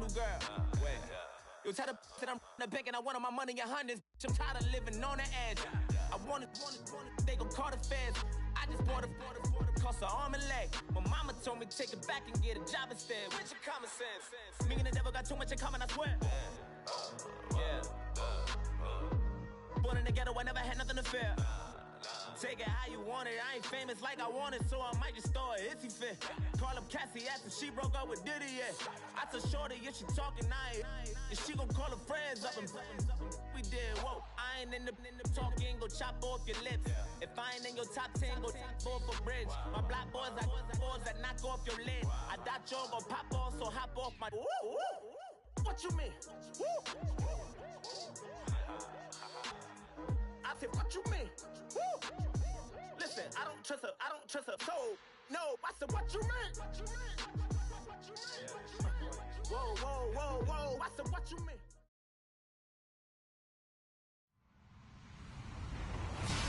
new girl. Wait. You tell the that I'm the bank and I want all my money in hundreds. I'm tired of living on the edge. I want it, they gon' call the feds. I just bought a cost an arm and leg. My mama told me take it back and get a job instead. Where's your common sense? Me and the devil got too much in common, I swear. Yeah. Born in the ghetto, I never had nothing to fear. Take it how you want it. I ain't famous like I want it, so I might just throw it if he fit. Call up Cassie after she broke up with Diddy, yeah. I told Shorty if she talking, and she gon' call her friends up and we did, whoa. I ain't in the talking, go chop off your lips. If I ain't in your top 10, go top 4 for bridge. My black boys like boys that knock off your lid. I thought y'all gon' pop off, so hop off my. What you mean? I said, what you mean? Listen, I don't trust her, so no. I said, what you mean? Whoa. I said, what you mean?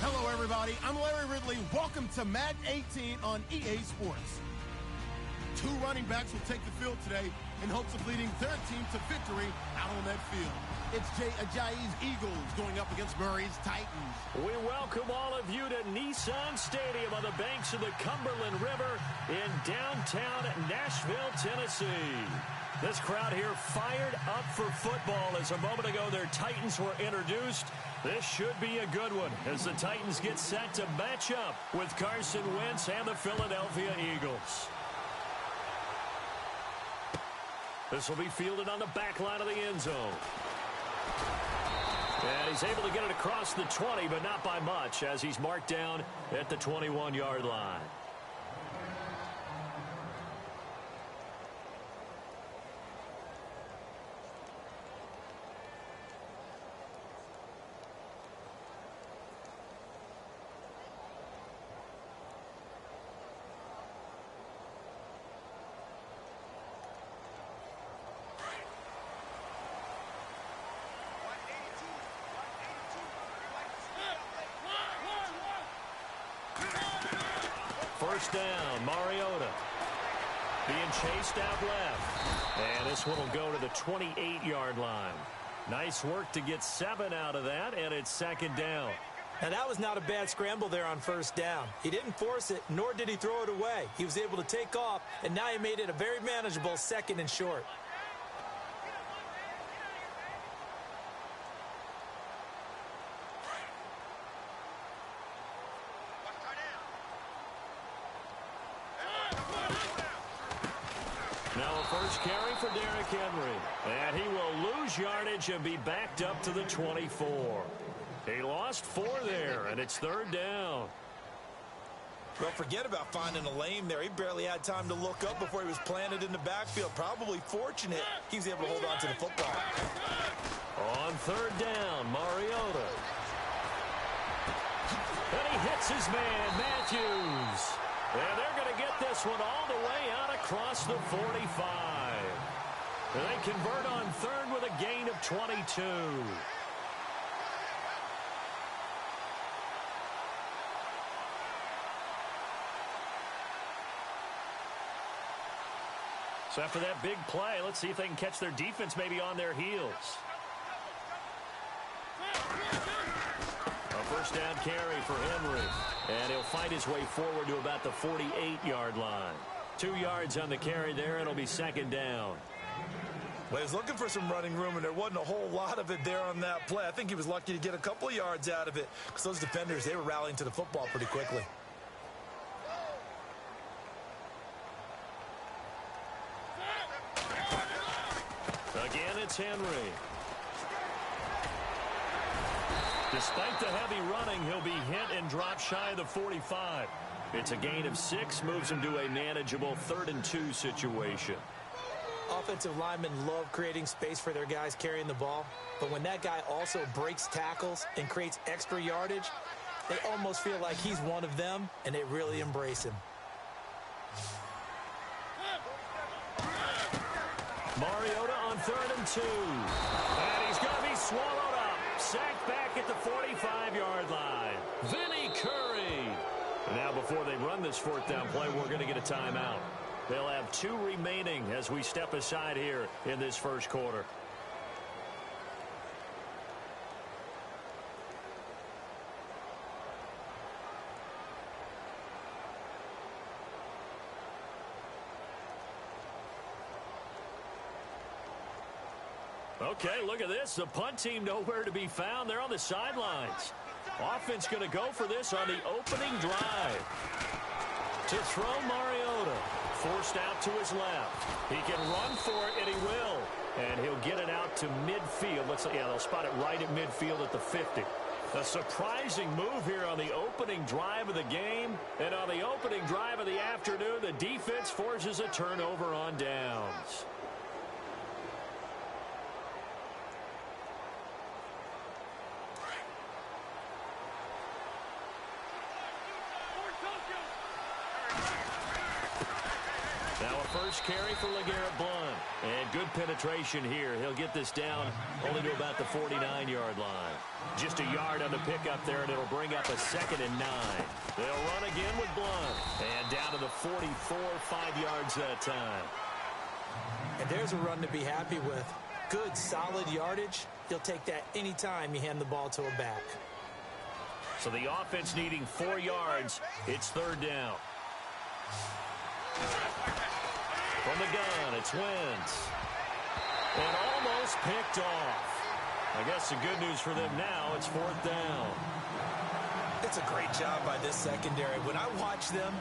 Hello, everybody. I'm Larry Ridley. Welcome to Madden 18 on EA Sports. 2 running backs will take the field today in hopes of leading their team to victory out on that field. It's Jay Ajayi's Eagles going up against Murray's Titans. We welcome all of you to Nissan Stadium on the banks of the Cumberland River in downtown Nashville, Tennessee. This crowd here fired up for football as a moment ago their Titans were introduced. This should be a good one as the Titans get set to match up with Carson Wentz and the Philadelphia Eagles. This will be fielded on the back line of the end zone. And he's able to get it across the 20, but not by much as he's marked down at the 21-yard line. First down, Mariota being chased out left. And this one will go to the 28-yard line. Nice work to get 7 out of that, and it's second down. Now, that was not a bad scramble there on first down. He didn't force it, nor did he throw it away. He was able to take off, and now he made it a very manageable 2nd and short. Now a first carry for Derrick Henry. And he will lose yardage and be backed up to the 24. He lost 4 there, and it's 3rd down. Well, forget about finding a lane there. He barely had time to look up before he was planted in the backfield. Probably fortunate he was able to hold on to the football. On 3rd down, Mariota. And he hits his man, Matthews. And they're going to get this one all the way out across the 45. And they convert on 3rd with a gain of 22. So after that big play, let's see if they can catch their defense maybe on their heels. A first down carry for Henry. And he'll fight his way forward to about the 48-yard line. 2 yards on the carry there, and it'll be 2nd down. Well, he was looking for some running room, and there wasn't a whole lot of it there on that play. I think he was lucky to get a couple of yards out of it because those defenders, they were rallying to the football pretty quickly. Again, it's Henry. Despite the heavy running, he'll be hit and drop shy of the 45. It's a gain of 6, moves him to a manageable 3rd and 2 situation. Offensive linemen love creating space for their guys carrying the ball, but when that guy also breaks tackles and creates extra yardage, they almost feel like he's one of them, and they really embrace him. Mariota on 3rd and 2. And he's going to be swallowed up. Sacked back at the 45-yard line. Vinny Curry. Now, before they run this 4th down play, we're going to get a timeout. They'll have 2 remaining as we step aside here in this first quarter. Okay, look at this. The punt team nowhere to be found. They're on the sidelines. Offense going to go for this on the opening drive. To throw Mariota. Forced out to his left. He can run for it, and he will. And he'll get it out to midfield. They'll spot it right at midfield at the 50. A surprising move here on the opening drive of the game. And on the opening drive of the afternoon, the defense forces a turnover on downs. Now a first carry for LeGarrette Blount. And good penetration here. He'll get this down only to about the 49-yard line. Just a yard on the pickup there, and it'll bring up a 2nd and 9. They'll run again with Blount. And down to the 44, 5 yards that time. And there's a run to be happy with. Good, solid yardage. He'll take that anytime you hand the ball to a back. So the offense needing 4 yards. It's 3rd down. From the gun, it's Wentz. And almost picked off. I guess the good news for them now, it's 4th down. It's a great job by this secondary. When I watch them,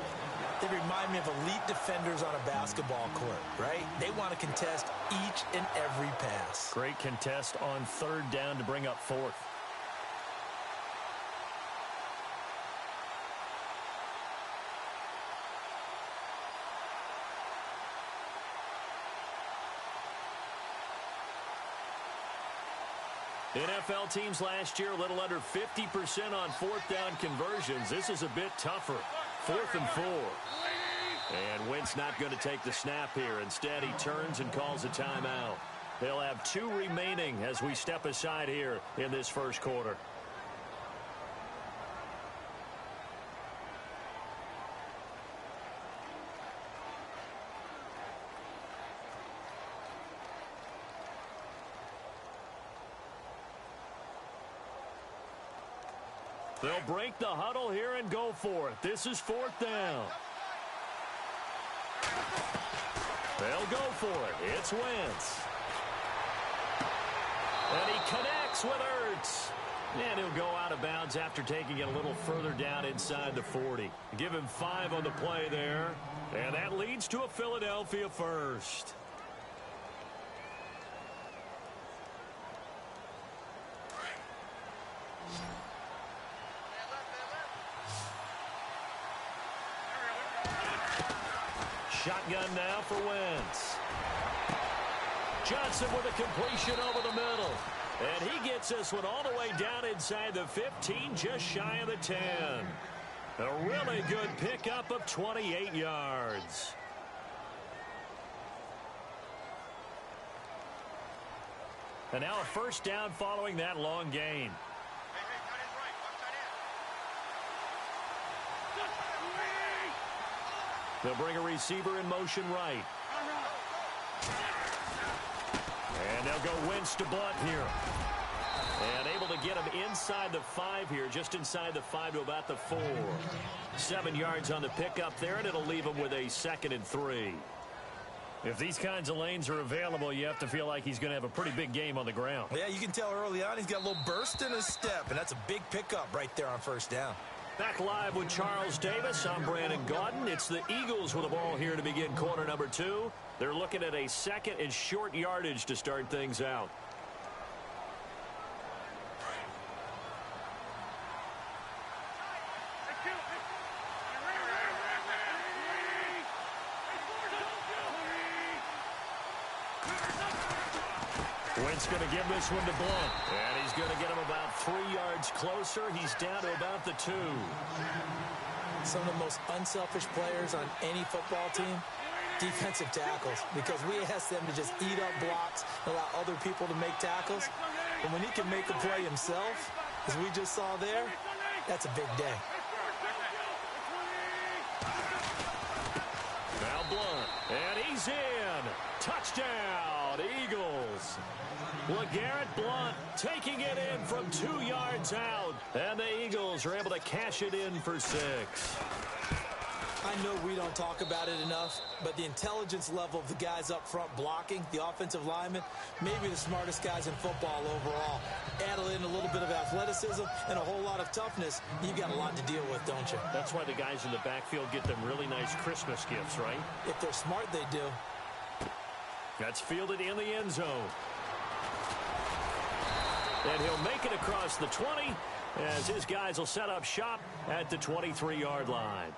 they remind me of elite defenders on a basketball court, right? They want to contest each and every pass. Great contest on 3rd down to bring up 4th. NFL teams last year a little under 50% on 4th down conversions. This is a bit tougher. 4th and 4. And Wentz not going to take the snap here. Instead, he turns and calls a timeout. They'll have 2 remaining as we step aside here in this first quarter. They'll break the huddle here and go for it. This is 4th down. They'll go for it. It's Wentz. And he connects with Ertz. And he'll go out of bounds after taking it a little further down inside the 40. Give him 5 on the play there. And that leads to a Philadelphia first. Shotgun now for Wentz. Johnson with a completion over the middle. And he gets this one all the way down inside the 15, just shy of the 10. A really good pickup of 28 yards. And now a first down following that long gain. They'll bring a receiver in motion right. And they'll go Wentz to Blount here. And able to get him inside the 5 here, just inside the 5 to about the 4. 7 yards on the pickup there, and it'll leave him with a 2nd and 3. If these kinds of lanes are available, you have to feel like he's going to have a pretty big game on the ground. Yeah, you can tell early on he's got a little burst in his step, and that's a big pickup right there on first down. Back live with Charles Davis. I'm Brandon Gaudin. It's the Eagles with the ball here to begin quarter number 2. They're looking at a 2nd and short yardage to start things out. Wentz going to give this one to Blount. And he's going to get him about 3 yards closer. He's down to about the 2. Some of the most unselfish players on any football team, defensive tackles, because we ask them to just eat up blocks, allow other people to make tackles. But when he can make a play himself, as we just saw there, that's a big day. Now Blount. is in. Touchdown, Eagles. LeGarrette Blount taking it in from 2 yards out. And the Eagles are able to cash it in for 6. I know we don't talk about it enough, but the intelligence level of the guys up front blocking, the offensive linemen, maybe the smartest guys in football overall. Add in a little bit of athleticism and a whole lot of toughness, you've got a lot to deal with, don't you? That's why the guys in the backfield get them really nice Christmas gifts, right? If they're smart, they do. That's fielded in the end zone. And he'll make it across the 20 as his guys will set up shop at the 23-yard line.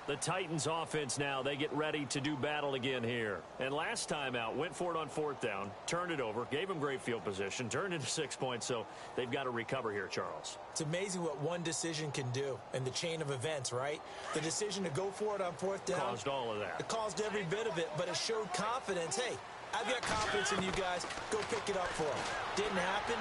The Titans offense now, they get ready to do battle again here. And last time out, went for it on 4th down, turned it over, gave them great field position, turned into 6 points, so they've got to recover here, Charles. It's amazing what one decision can do in the chain of events, right? The decision to go for it on 4th down. Caused all of that. It caused every bit of it, but it showed confidence. Hey, I've got confidence in you guys. Go pick it up for them. Didn't happen.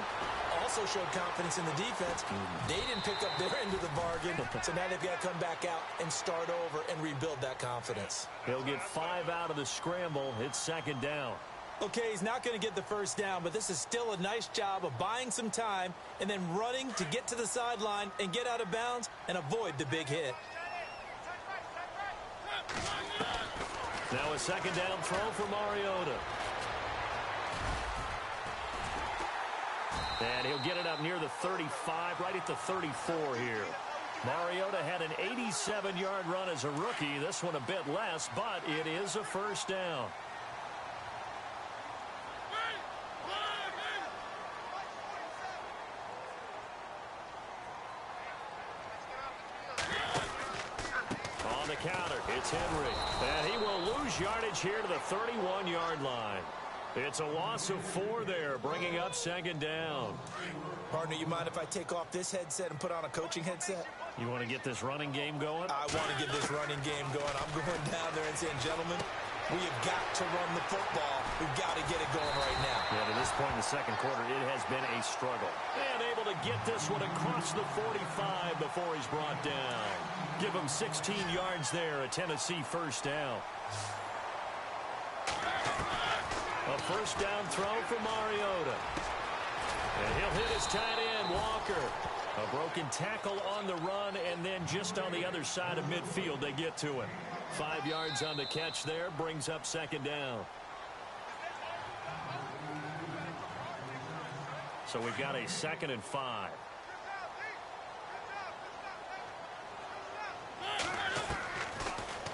Also showed confidence in the defense. They didn't pick up their end of the bargain, so now they've got to come back out and start over and rebuild that confidence. He'll get 5 out of the scramble. It's 2nd down. Okay, he's not going to get the 1st down, but this is still a nice job of buying some time and then running to get to the sideline and get out of bounds and avoid the big hit. Now a 2nd down throw for Mariota. And he'll get it up near the 35, right at the 34 here. Mariota had an 87-yard run as a rookie. This one a bit less, but it is a 1st down. On the counter, it's Henry. And he will lose yardage here to the 31-yard line. It's a loss of 4 there, bringing up 2nd down. Partner, you mind if I take off this headset and put on a coaching headset? You want to get this running game going? I want to get this running game going. I'm going down there and saying, gentlemen, we have got to run the football. We've got to get it going right now. Yeah, to this point in the 2nd quarter, it has been a struggle. And able to get this one across the 45 before he's brought down. Give him 16 yards there, a Tennessee 1st down. A 1st down throw for Mariota. And he'll hit his tight end, Walker. A broken tackle on the run, and then just on the other side of midfield, they get to him. 5 yards on the catch there, brings up 2nd down. So we've got a 2nd and 5.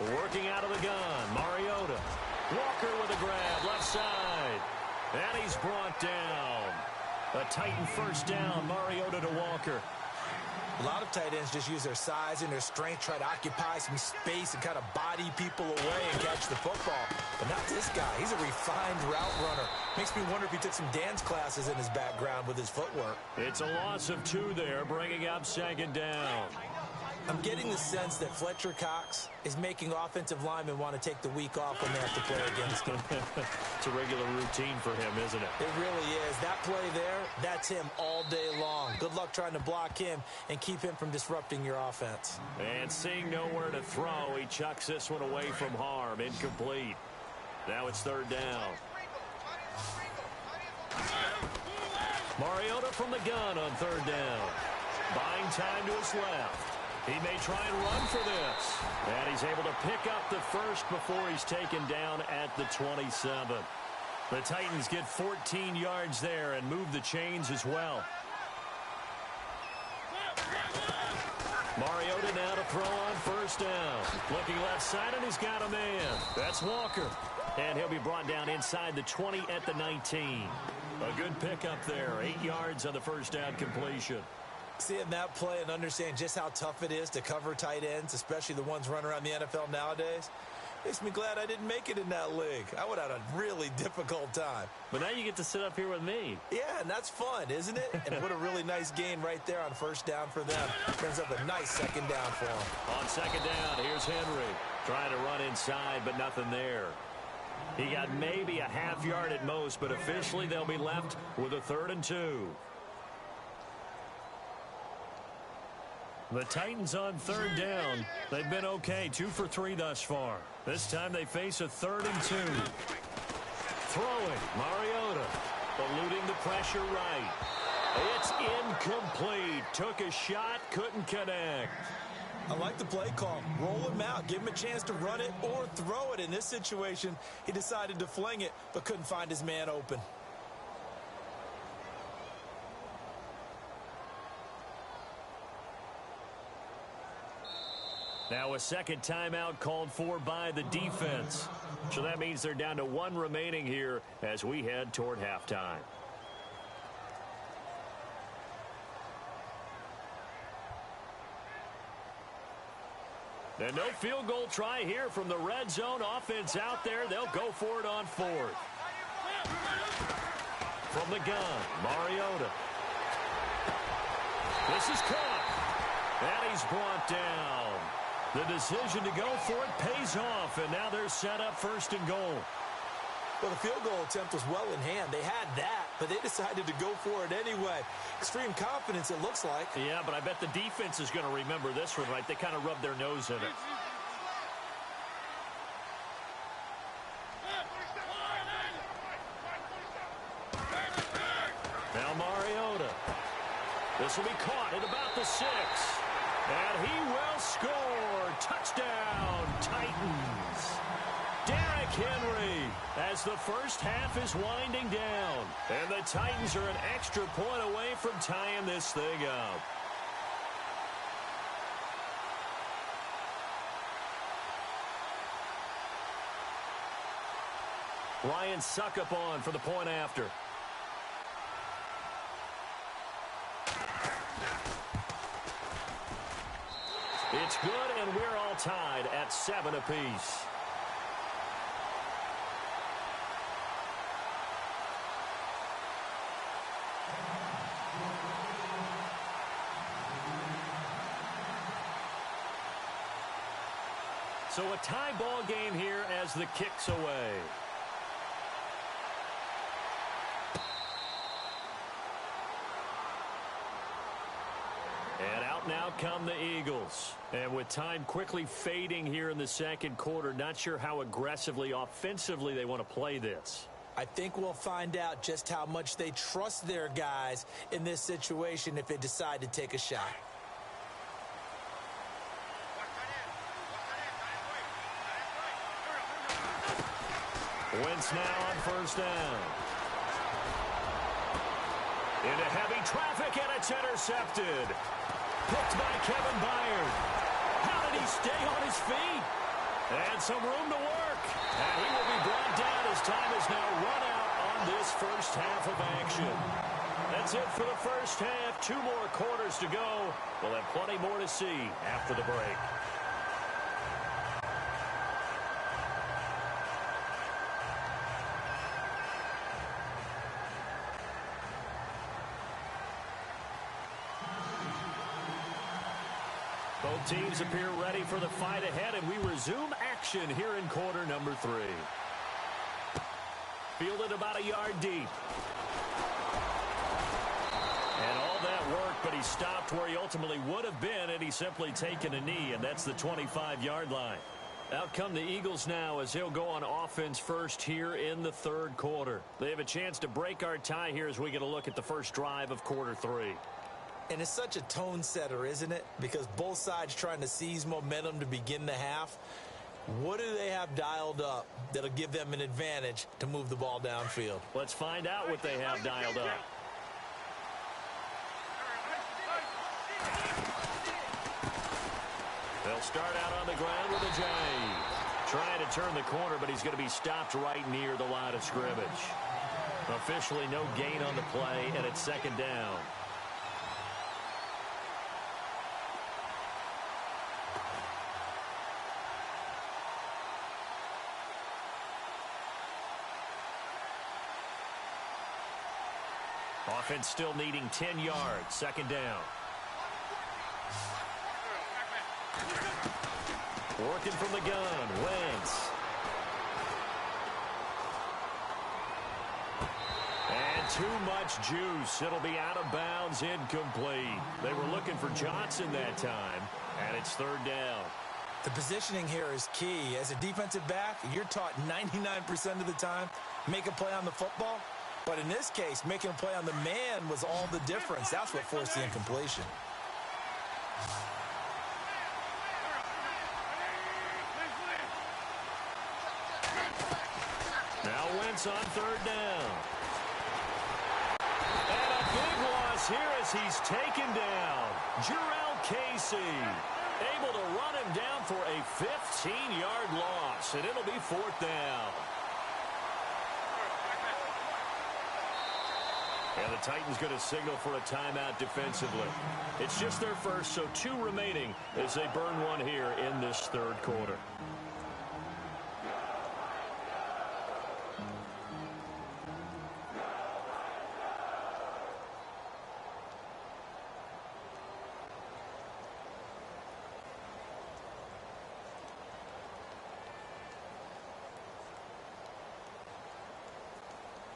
Working out of the gun, Mariota. Walker with a grab, left side. And he's brought down. A Titan 1st down, Mariota to Walker. A lot of tight ends just use their size and their strength, try to occupy some space and kind of body people away and catch the football. But not this guy. He's a refined route runner. Makes me wonder if he took some dance classes in his background with his footwork. It's a loss of 2 there, bringing up 2nd down. I'm getting the sense that Fletcher Cox is making offensive linemen want to take the week off when they have to play against him. It's a regular routine for him, isn't it? It really is. That play there, that's him all day long. Good luck trying to block him and keep him from disrupting your offense. And seeing nowhere to throw, he chucks this one away from harm. Incomplete. Now it's 3rd down. Mariota from the gun on 3rd down. Buying time to his left. He may try and run for this. And he's able to pick up the 1st before he's taken down at the 27. The Titans get 14 yards there and move the chains as well. Mariota now to throw on 1st down. Looking left side, and he's got a man. That's Walker. And he'll be brought down inside the 20 at the 19. A good pickup there. 8 yards on the 1st down completion. Seeing that play and understand just how tough it is to cover tight ends, especially the ones running around the NFL nowadays, makes me glad I didn't make it in that league. I would have had a really difficult time. But now you get to sit up here with me. Yeah, and that's fun, isn't it? And what a really nice gain right there on 1st down for them. Brings up a nice 2nd down for them. On 2nd down, here's Henry. Trying to run inside, but nothing there. He got maybe a half yard at most, but officially they'll be left with a 3rd and 2. The Titans on third down. They've been okay, 2 for 3 thus far. This time they face a 3rd and 2. Throwing, Mariota, eluding the pressure right. It's incomplete. Took a shot, couldn't connect. I like the play call. Roll him out, give him a chance to run it or throw it. In this situation, he decided to fling it, but couldn't find his man open. Now a second timeout called for by the defense. So that means they're down to 1 remaining here as we head toward halftime. And no field goal try here from the red zone. Offense out there. They'll go for it on 4th. From the gun, Mariota. This is caught. And he's brought down. The decision to go for it pays off, and now they're set up 1st and goal. Well, the field goal attempt was well in hand. They had that, but they decided to go for it anyway. Extreme confidence, it looks like. Yeah, but I bet the defense is going to remember this one, right? They kind of rubbed their nose in it. Now Mariota. This will be caught at about the 6. And he will score. Touchdown, Titans. Derrick Henry as the first half is winding down. And the Titans are an extra point away from tying this thing up. Ryan Succop on for the point after. It's good, and we're all tied at 7 apiece. So a tie ball game here as the kick's away. And out now come the Eagles. And with time quickly fading here in the second quarter, not sure how aggressively, offensively they want to play this. I think we'll find out just how much they trust their guys in this situation if they decide to take a shot. Wentz now on 1st down. Into heavy traffic, and it's intercepted. Picked by Kevin Byard. How did he stay on his feet? And some room to work. And he will be brought down as time is now run out on this first half of action. That's it for the first half. 2 more quarters to go. We'll have plenty more to see after the break. Both teams appear ready for the fight ahead, and we resume action here in quarter number 3. Fielded about a yard deep. And all that work, but he stopped where he ultimately would have been, and he's simply taken a knee, and that's the 25-yard line. Out come the Eagles now as he'll go on offense first here in the 3rd quarter. They have a chance to break our tie here as we get a look at the first drive of quarter 3. And it's such a tone setter, isn't it? Because both sides trying to seize momentum to begin the half. What do they have dialed up that'll give them an advantage to move the ball downfield? Let's find out what they have dialed up. They'll start out on the ground with a J. Trying to turn the corner, but he's going to be stopped right near the line of scrimmage. Officially no gain on the play, and it's 2nd down. Offense still needing 10 yards. 2nd down. Working from the gun. Wentz. And And too much juice. It'll be out of bounds, incomplete. They were looking for Johnson that time, and it's third down. The positioning here is key. As a defensive back, you're taught 99% of the time, make a play on the football. But in this case, making a play on the man was all the difference. That's what forced the incompletion. Now Wentz on third down. And a big loss here as he's taken down. Jurrell Casey able to run him down for a 15-yard loss, and it'll be fourth down. And the Titans going to signal for a timeout defensively. It's just their first, so 2 remaining as they burn one here in this third quarter.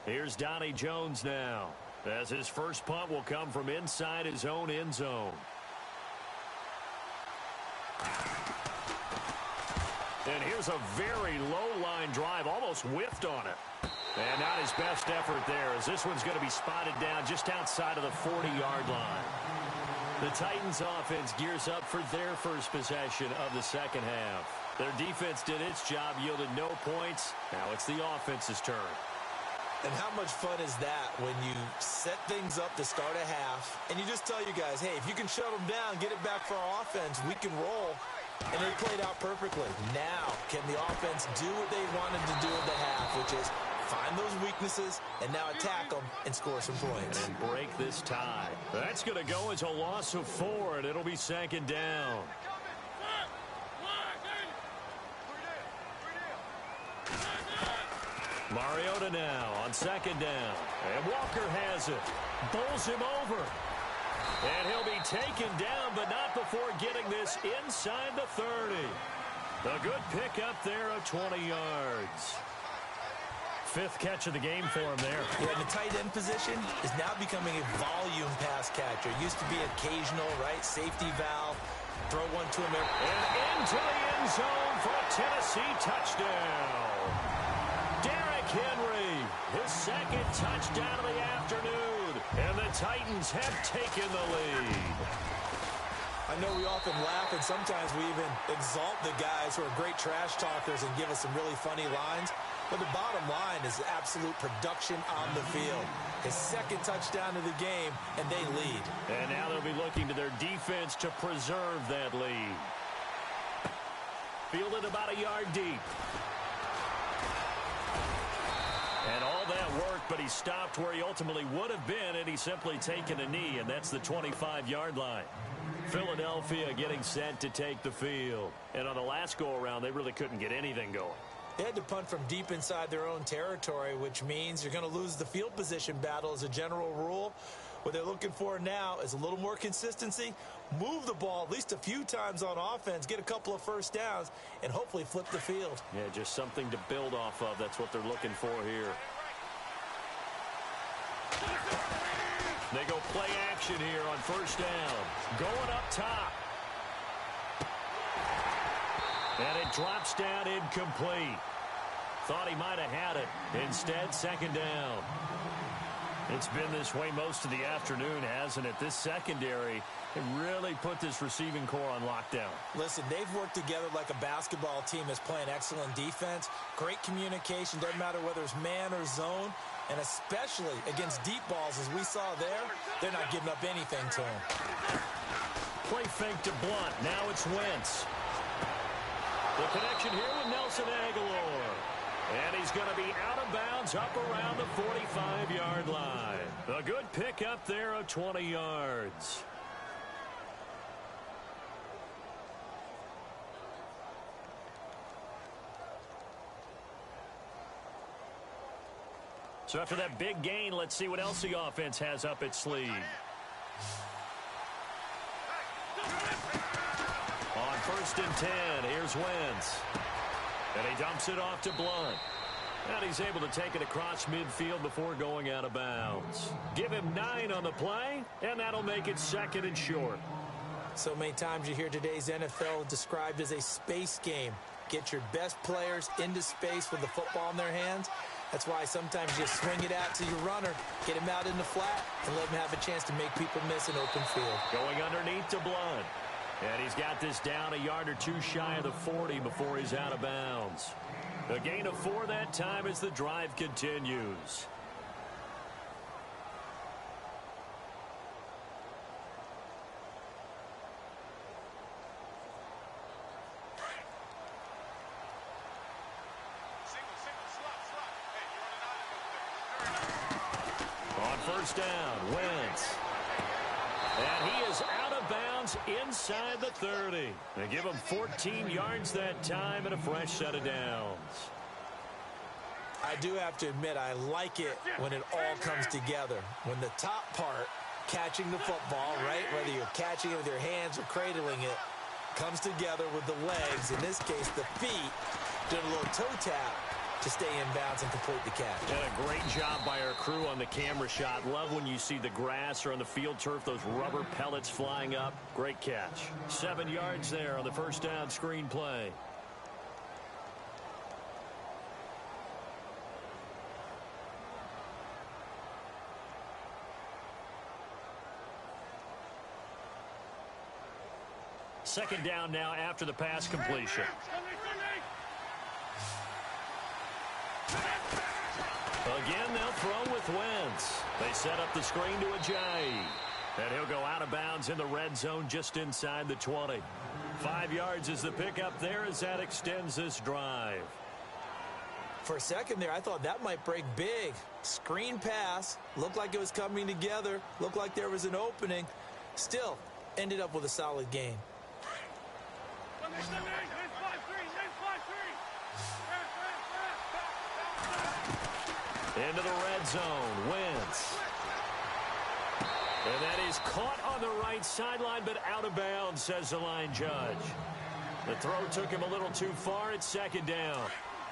Here's Donnie Jones now, as his first punt will come from inside his own end zone. And here's a very low-line drive, almost whiffed on it. And not his best effort there, as this one's going to be spotted down just outside of the 40-yard line. The Titans offense gears up for their first possession of the second half. Their defense did its job, yielded no points. Now it's the offense's turn. And how much fun is that when you set things up to start a half and you just tell you guys, hey, if you can shut them down, get it back for our offense, we can roll. And they played out perfectly. Now, can the offense do what they wanted to do at the half, which is find those weaknesses and now attack them and score some points. And break this tie. That's going to go as a loss of 4, and it'll be second down. Mariota now on second down. And Walker has it. Bowls him over. And he'll be taken down, but not before getting this inside the 30. A good pickup there of 20 yards. 5th catch of the game for him there. Yeah, the tight end position is now becoming a volume pass catcher. It used to be occasional, right? Safety valve. Throw one to him. And into the end zone for a Tennessee touchdown. Derrick Henry, his second touchdown of the afternoon. And the Titans have taken the lead. I know we often laugh, and sometimes we even exalt the guys who are great trash talkers and give us some really funny lines. But the bottom line is absolute production on the field. His second touchdown of the game, and they lead. And now they'll be looking to their defense to preserve that lead. Fielded about a yard deep. And all that worked, but he stopped where he ultimately would have been, and he's simply taken a knee, and that's the 25-yard line. Philadelphia getting set to take the field. And on the last go-around, they really couldn't get anything going. They had to punt from deep inside their own territory, which means you're going to lose the field position battle as a general rule. What they're looking for now is a little more consistency, move the ball at least a few times on offense, get a couple of first downs, and hopefully flip the field. Yeah, just something to build off of. That's what they're looking for here. They go play action here on first down. Going up top. And it drops down incomplete. Thought he might have had it. Instead, second down. It's been this way most of the afternoon, hasn't it? This secondary really put this receiving core on lockdown. Listen, they've worked together like a basketball team that's playing excellent defense. Great communication. Doesn't matter whether it's man or zone. And especially against deep balls, as we saw there, they're not giving up anything to him. Play fake to Blunt. Now it's Wentz. The connection here with Nelson Aguilar. And he's going to be out of bounds up around the 45-yard line. A good pickup there of 20 yards. So after that big gain, let's see what else the offense has up its sleeve. On 1st and 10, here's Wentz. And he dumps it off to Blunt. And he's able to take it across midfield before going out of bounds. Give him 9 on the play, and that'll make it 2nd and short. So many times you hear today's NFL described as a space game. Get your best players into space with the football in their hands. That's why sometimes you swing it out to your runner, get him out in the flat, and let him have a chance to make people miss an open field. Going underneath to Blunt. And he's got this down a yard or 2 shy of the 40 before he's out of bounds. A gain of 4 that time as the drive continues. On first down, Wentz. And he is out of bounds inside the 30. They give him 14 yards that time and a fresh set of downs. I do have to admit, I like it when it all comes together. When the top part, catching the football, right, whether you're catching it with your hands or cradling it, comes together with the legs, in this case the feet, doing a little toe tap to stay in bounds and complete the catch. And a great job by our crew on the camera shot. Love when you see the grass or on the field turf, those rubber pellets flying up. Great catch. 7 yards there on the first down screen play. Second down now after the pass completion. Again, they'll throw with Wentz. They set up the screen to Ajayi. And he'll go out of bounds in the red zone just inside the 20. 5 yards is the pickup there as that extends this drive. For a second there, I thought that might break big. Screen pass. Looked like it was coming together. Looked like there was an opening. Still, ended up with a solid gain. Into the red zone, Wentz. And that is caught on the right sideline, but out of bounds, says the line judge. The throw took him a little too far. It's second down.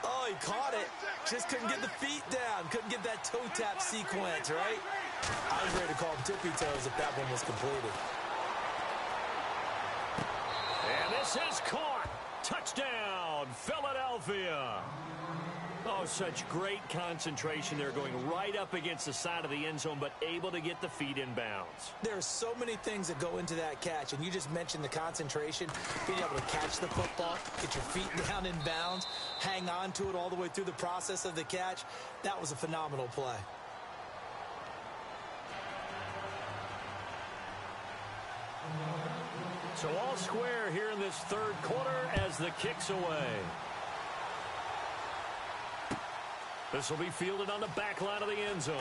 Oh, he caught it. Just couldn't get the feet down. Couldn't get that toe tap sequence, right? I was ready to call him tippy toes if that one was completed. And this is caught. Touchdown, Philadelphia. Oh, such great concentration there, going right up against the side of the end zone, but able to get the feet in bounds. There are so many things that go into that catch, and you just mentioned the concentration, being able to catch the football, get your feet down in bounds, hang on to it all the way through the process of the catch. That was a phenomenal play. So all square here in this third quarter as the kick's away. This will be fielded on the back line of the end zone.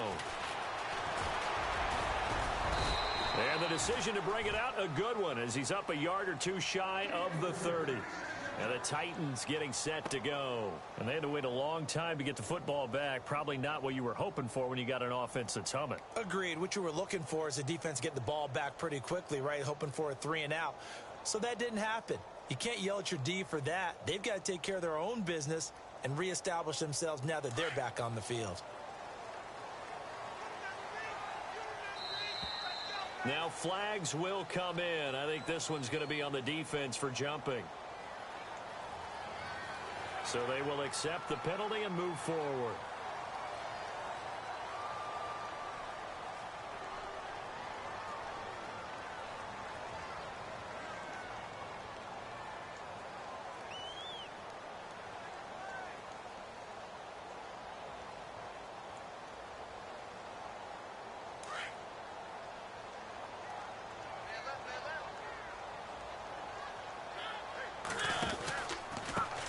And the decision to bring it out, a good one, as he's up a yard or 2 shy of the 30. And the Titans getting set to go. And they had to wait a long time to get the football back. Probably not what you were hoping for when you got an offense that's humming. Agreed. What you were looking for is the defense getting the ball back pretty quickly, right? Hoping for a 3 and out. So that didn't happen. You can't yell at your D for that. They've got to take care of their own business and reestablish themselves now that they're back on the field. Now flags will come in. I think this one's going to be on the defense for jumping. So they will accept the penalty and move forward.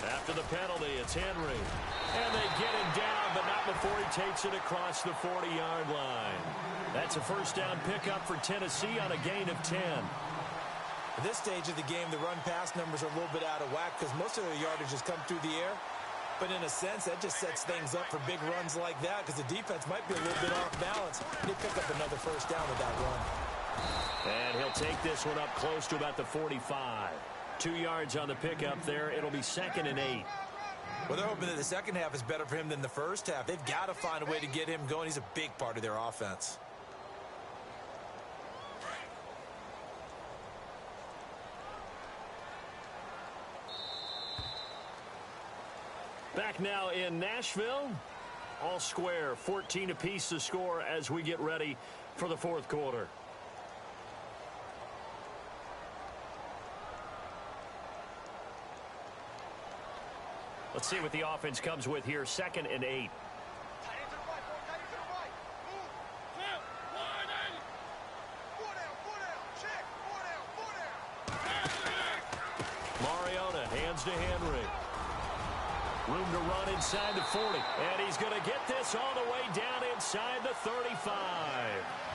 After the penalty, it's Henry. And they get him down, but not before he takes it across the 40-yard line. That's a first down pickup for Tennessee on a gain of 10. At this stage of the game, the run-pass numbers are a little bit out of whack because most of their yardage has come through the air. But in a sense, that just sets things up for big runs like that because the defense might be a little bit off balance. They pick up another first down with that run. And he'll take this one up close to about the 45. 2 yards on the pickup there. It'll be 2nd and 8. Well, they're hoping that the second half is better for him than the first half. They've got to find a way to get him going. He's a big part of their offense. Back now in Nashville. All square, 14 apiece to score as we get ready for the fourth quarter. Let's see what the offense comes with here. 2nd and 8. Mariota hands to Henry. Room to run inside the 40. And he's going to get this all the way down inside the 35.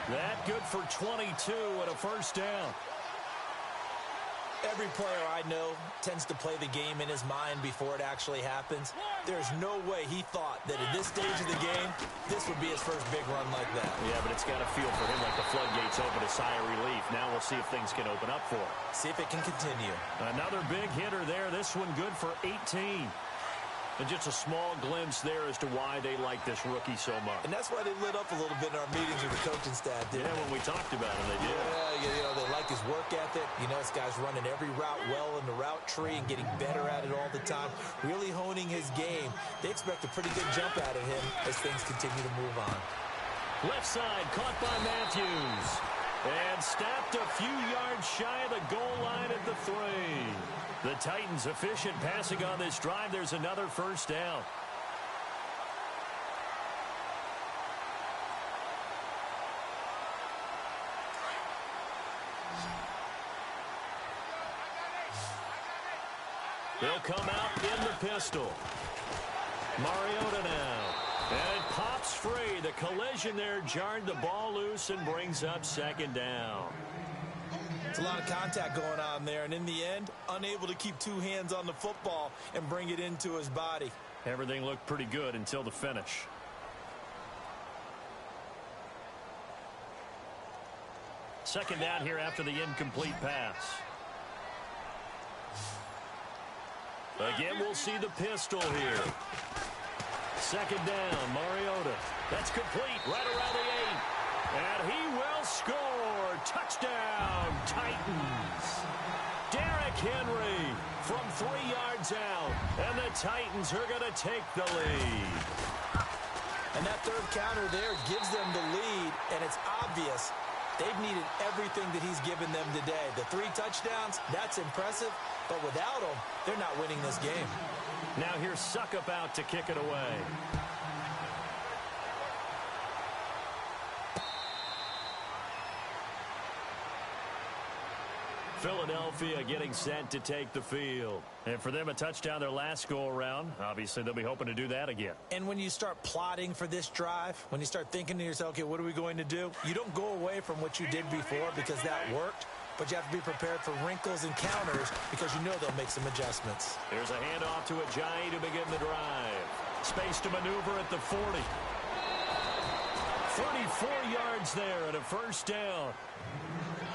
That good for 22 and a first down. Every player I know tends to play the game in his mind before it actually happens. There's no way he thought that at this stage of the game, this would be his first big run like that. Yeah, but it's got to feel for him like the floodgates open, a sigh of relief. Now we'll see if things can open up for him. See if it can continue. Another big hitter there. This one good for 18. And just a small glimpse there as to why they like this rookie so much. And that's why they lit up a little bit in our meetings with the coaching staff. Yeah, when we talked about him, they did. Yeah, they like his work ethic. You know, this guy's running every route well in the route tree and getting better at it all the time, really honing his game. They expect a pretty good jump out of him as things continue to move on. Left side, caught by Matthews. And stopped a few yards shy of the goal line at the 3. The Titans efficient passing on this drive. There's another first down. They'll come out in the pistol. Mariota now. And it pops free. The collision there jarred the ball loose and brings up 2nd down. It's a lot of contact going on there, and in the end, unable to keep two hands on the football and bring it into his body. Everything looked pretty good until the finish. Second down here after the incomplete pass. Again, we'll see the pistol here. 2nd down, Mariota. That's complete right around the 8. And he will score. Touchdown, Titans. Derrick Henry from 3 yards out. And the Titans are going to take the lead. And that third counter there gives them the lead, and it's obvious they've needed everything that he's given them today. The 3 touchdowns, that's impressive, but without him, they're not winning this game. Now here's Suckup out to kick it away. Philadelphia getting set to take the field. And for them, a touchdown their last go-around. Obviously, they'll be hoping to do that again. And when you start plotting for this drive, when you start thinking to yourself, okay, what are we going to do? You don't go away from what you did before because that worked, but you have to be prepared for wrinkles and counters because you know they'll make some adjustments. There's a handoff to Ajayi to begin the drive. Space to maneuver at the 40. 34 yards there and a first down.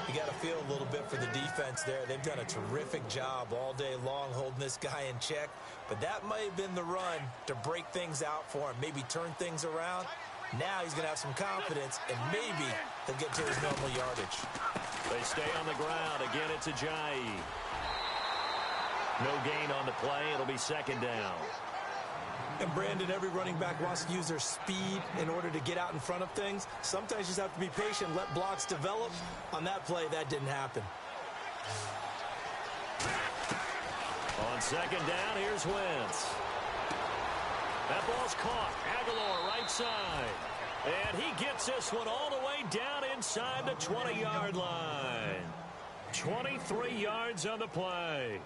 You got to feel a little bit for the defense there. They've done a terrific job all day long holding this guy in check. But that might have been the run to break things out for him, maybe turn things around. Now he's going to have some confidence, and maybe he'll get to his normal yardage. They stay on the ground. Again, it's Ajayi. No gain on the play. It'll be 2nd down. And, Brandon, every running back wants to use their speed in order to get out in front of things. Sometimes you just have to be patient, let blocks develop. On that play, that didn't happen. On 2nd down, here's Wentz. That ball's caught. Aguilar right side. And he gets this one all the way down inside the 20-yard line. 23 yards on the play.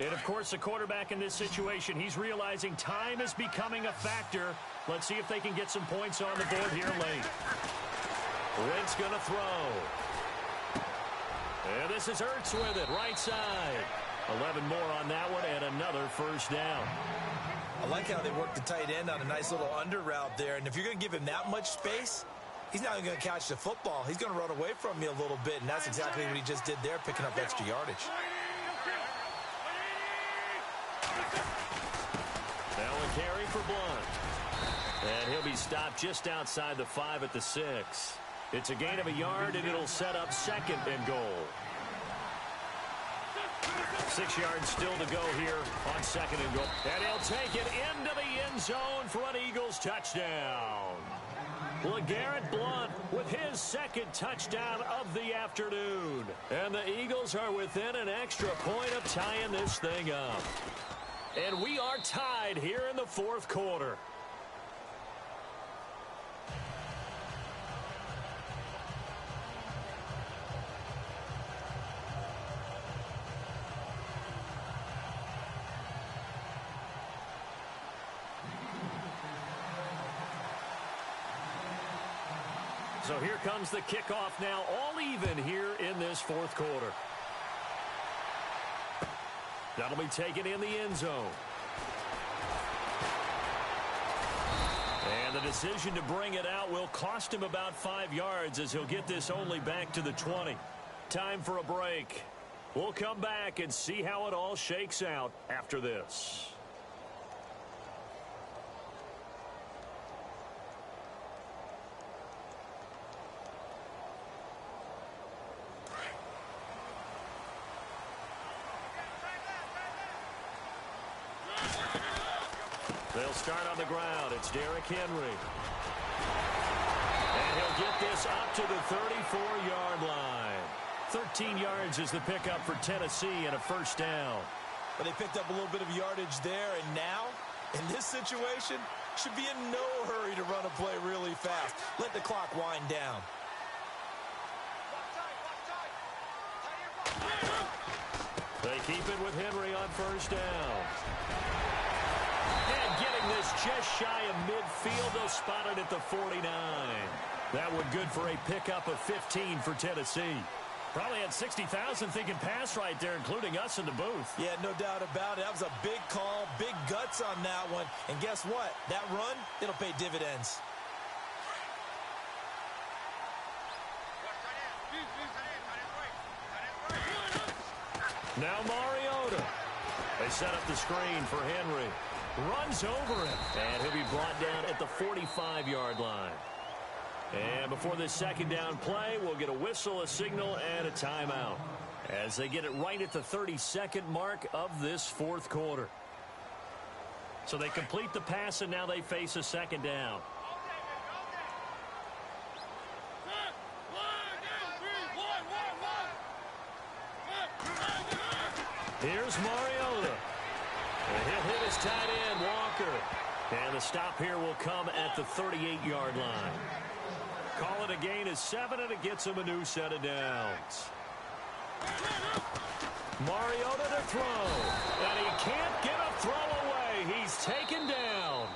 And, of course, the quarterback in this situation, he's realizing time is becoming a factor. Let's see if they can get some points on the board here late. Wentz going to throw. And this is Ertz with it, right side. 11 more on that one and another first down. I like how they work the tight end on a nice little under route there. And if you're going to give him that much space, he's not even going to catch the football. He's going to run away from me a little bit, and that's exactly what he just did there, picking up extra yardage. Now a carry for Blunt. And he'll be stopped just outside the 5 at the 6. It's a gain of a yard, and it'll set up 2nd and goal. 6 yards still to go here on 2nd and goal. And he'll take it into the end zone for an Eagles touchdown. LeGarrette Blunt with his 2nd touchdown of the afternoon. And the Eagles are within an extra point of tying this thing up. And we are tied here in the 4th quarter. So here comes the kickoff now, all even here in this 4th quarter. That'll be taken in the end zone. And the decision to bring it out will cost him about 5 yards as he'll get this only back to the 20. Time for a break. We'll come back and see how it all shakes out after this. They'll start on the ground. It's Derrick Henry. And he'll get this up to the 34-yard line. 13 yards is the pickup for Tennessee and a 1st down. But they picked up a little bit of yardage there, and now, in this situation, should be in no hurry to run a play really fast. Let the clock wind down. They keep it with Henry on 1st down. And getting this just shy of midfield, they'll spot it at the 49. That one good for a pickup of 15 for Tennessee. Probably had 60,000 thinking pass right there, including us in the booth. Yeah, no doubt about it. That was a big call, big guts on that one. And guess what? That run, it'll pay dividends. Now Mariota. They set up the screen for Henry. Runs over him. And he'll be brought down at the 45-yard line. And before this 2nd down play, we'll get a whistle, a signal, and a timeout as they get it right at the 32nd mark of this 4th quarter. So they complete the pass, and now they face a 2nd down. Here's Mariota. And he'll hit his tight end, Walker. And the stop here will come at the 38-yard line. Call it a gain of 7, and it gets him a new set of downs. Mariota to throw. And he can't get a throw away. He's taken down.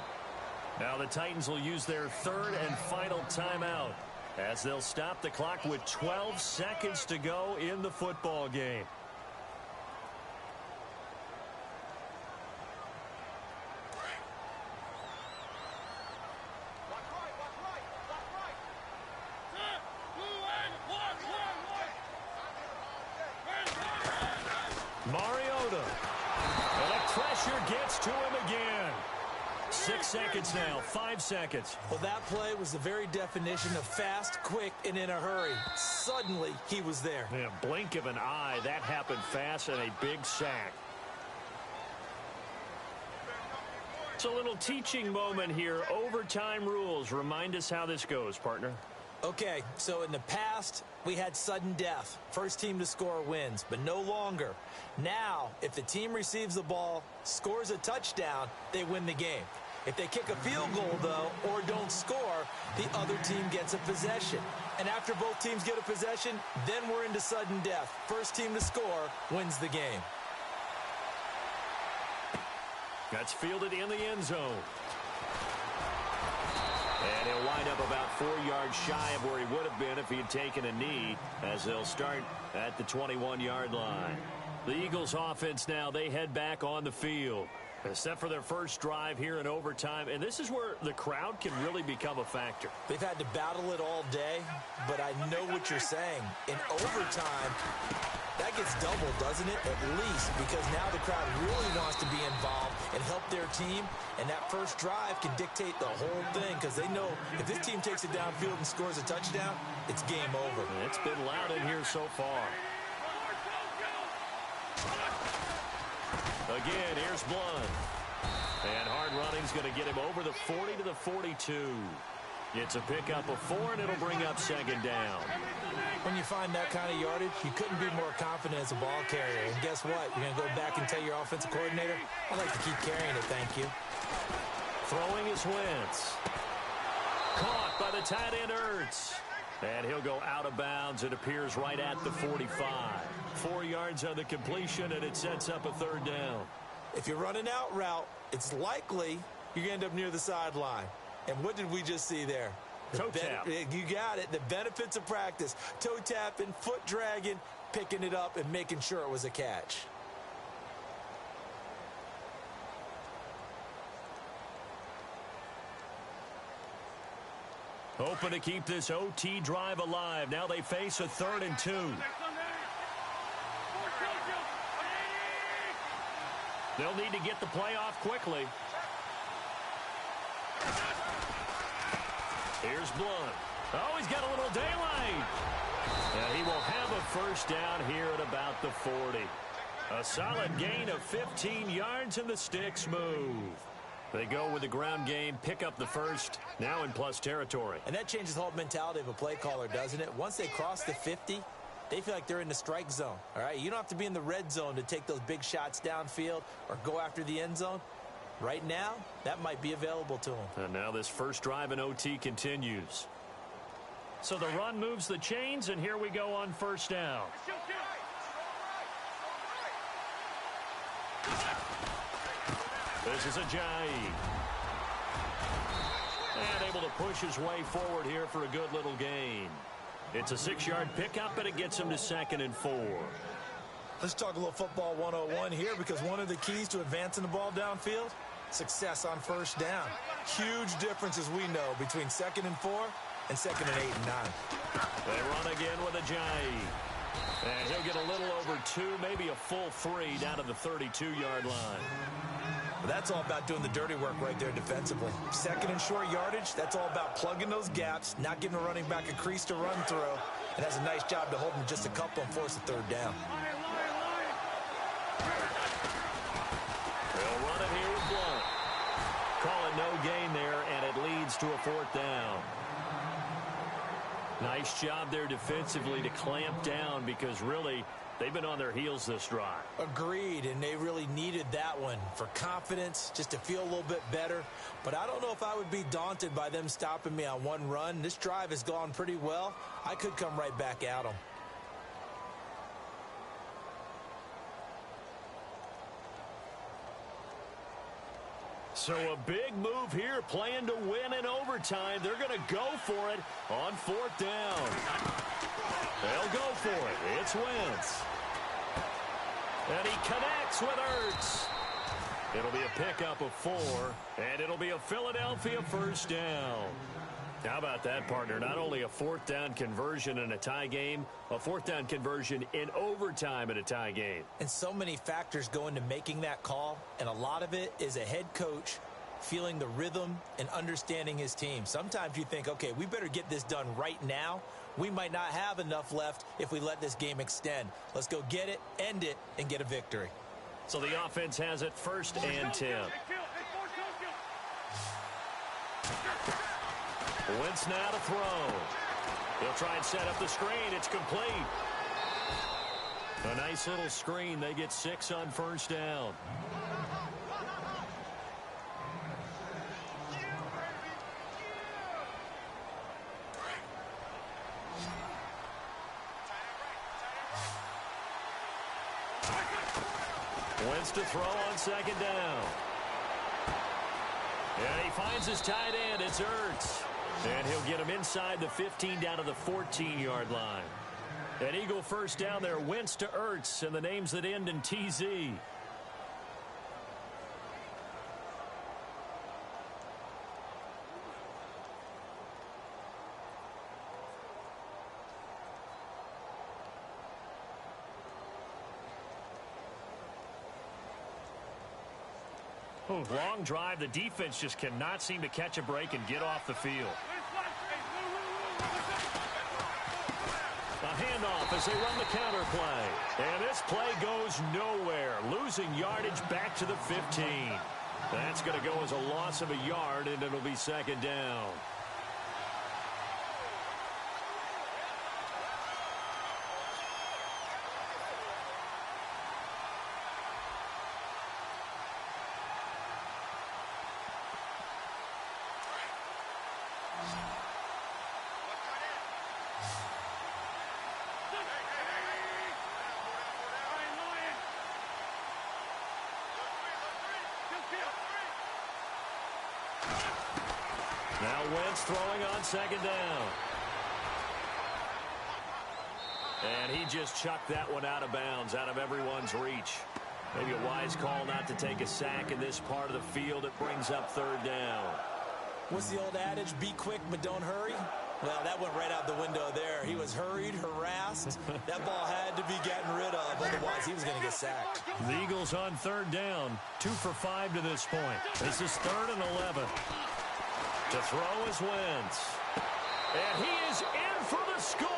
Now the Titans will use their 3rd and final timeout as they'll stop the clock with 12 seconds to go in the football game. Mariota. And the pressure gets to him again. 6 seconds now, 5 seconds. Well, that play was the very definition of fast, quick, and in a hurry. Suddenly, he was there. Yeah, blink of an eye, that happened fast, and a big sack. It's a little teaching moment here. Overtime rules. Remind us how this goes, partner. Okay, so in the past, we had sudden death. First team to score wins, but no longer. Now, if the team receives the ball, scores a touchdown, they win the game. If they kick a field goal, though, or don't score, the other team gets a possession. And after both teams get a possession, then we're into sudden death. First team to score wins the game. That's fielded in the end zone. And he'll wind up about 4 yards shy of where he would have been if he had taken a knee, as they'll start at the 21-yard line. The Eagles offense now, they head back on the field. Set for their first drive here in overtime, and this is where the crowd can really become a factor. They've had to battle it all day, but I know what you're saying. In overtime, that gets doubled, doesn't it? At least, because now the crowd really wants to be involved and help their team, and that first drive can dictate the whole thing because they know if this team takes it downfield and scores a touchdown, it's game over. It's been loud in here so far. Again, here's Blunt. And hard running's going to get him over the 40 to the 42. It's a pickup of 4, and it'll bring up second down. When you find that kind of yardage, you couldn't be more confident as a ball carrier. And guess what? You're going to go back and tell your offensive coordinator, I'd like to keep carrying it, thank you. Throwing is Wentz. Caught by the tight end, Ertz. And he'll go out of bounds. It appears right at the 45. 4 yards on the completion, and it sets up a third down. If you're running out route, it's likely you're going to end up near the sideline. And what did we just see there? Toe tap. You got it. The benefits of practice. Toe tapping, foot dragging, picking it up, and making sure it was a catch. Hoping to keep this OT drive alive. Now they face a 3rd and 2. They'll need to get the play off quickly. Here's Blunt. Oh, he's got a little daylight. And he will have a first down here at about the 40. A solid gain of 15 yards, and the sticks move. They go with the ground game, pick up the first, now in plus territory. And that changes the whole mentality of a play caller, doesn't it? Once they cross the 50, they feel like they're in the strike zone, all right? You don't have to be in the red zone to take those big shots downfield or go after the end zone. Right now, that might be available to them. And now this first drive in OT continues. So the run moves the chains, and here we go on first down. This is Ajayi. And able to push his way forward here for a good little gain. It's a 6-yard pickup, but it gets him to 2nd and 4. Let's talk a little football 101 here, because one of the keys to advancing the ball downfield, success on first down. Huge difference, as we know, between 2nd and 4 and 2nd and 8 and 9. They run again with Ajayi. And he'll get a little over 2, maybe a full 3 down to the 32-yard line. But that's all about doing the dirty work right there defensively. 2nd and short yardage, that's all about plugging those gaps, not giving a running back a crease to run through. And has a nice job to hold him just a couple and force a 3rd down. They'll run it here with Blunt. Calling no gain there, and it leads to a 4th down. Nice job there defensively to clamp down, because really they've been on their heels this drive. Agreed, and they really needed that one for confidence, just to feel a little bit better. But I don't know if I would be daunted by them stopping me on one run. This drive has gone pretty well. I could come right back at them. So a big move here, playing to win in overtime. They're going to go for it on 4th down. They'll go for it. It's Wentz. And he connects with Ertz. It'll be a pickup of 4, and it'll be a Philadelphia first down. How about that, partner? Not only a 4th down conversion in a tie game, a 4th down conversion in overtime in a tie game. And so many factors go into making that call, and a lot of it is a head coach feeling the rhythm and understanding his team. Sometimes you think, okay, we better get this done right now. We might not have enough left if we let this game extend. Let's go get it, end it, and get a victory. So the offense has it 1st and 10. Wentz now to throw. They'll try and set up the screen. It's complete. A nice little screen. They get 6 on first down. Wentz to throw on 2nd down. And he finds his tight end. It's Ertz. And he'll get him inside the 15 down to the 14-yard line. An Eagle first down there. Wentz to Ertz, and the names that end in TZ. Long drive. The defense just cannot seem to catch a break and get off the field. A handoff as they run the counter play. And this play goes nowhere. Losing yardage back to the 15. That's going to go as a loss of a yard, and it'll be second down. Now Wentz throwing on second down. And he just chucked that one out of bounds, out of everyone's reach. Maybe a wise call not to take a sack in this part of the field. It brings up third down. What's the old adage? Be quick, but don't hurry. Well, that went right out the window there. He was hurried, harassed. That ball had to be gotten rid of. Otherwise, he was going to get sacked. The Eagles on third down. 2 for 5 to this point. This is 3rd and 11. To throw is Wentz. And he is in for the score.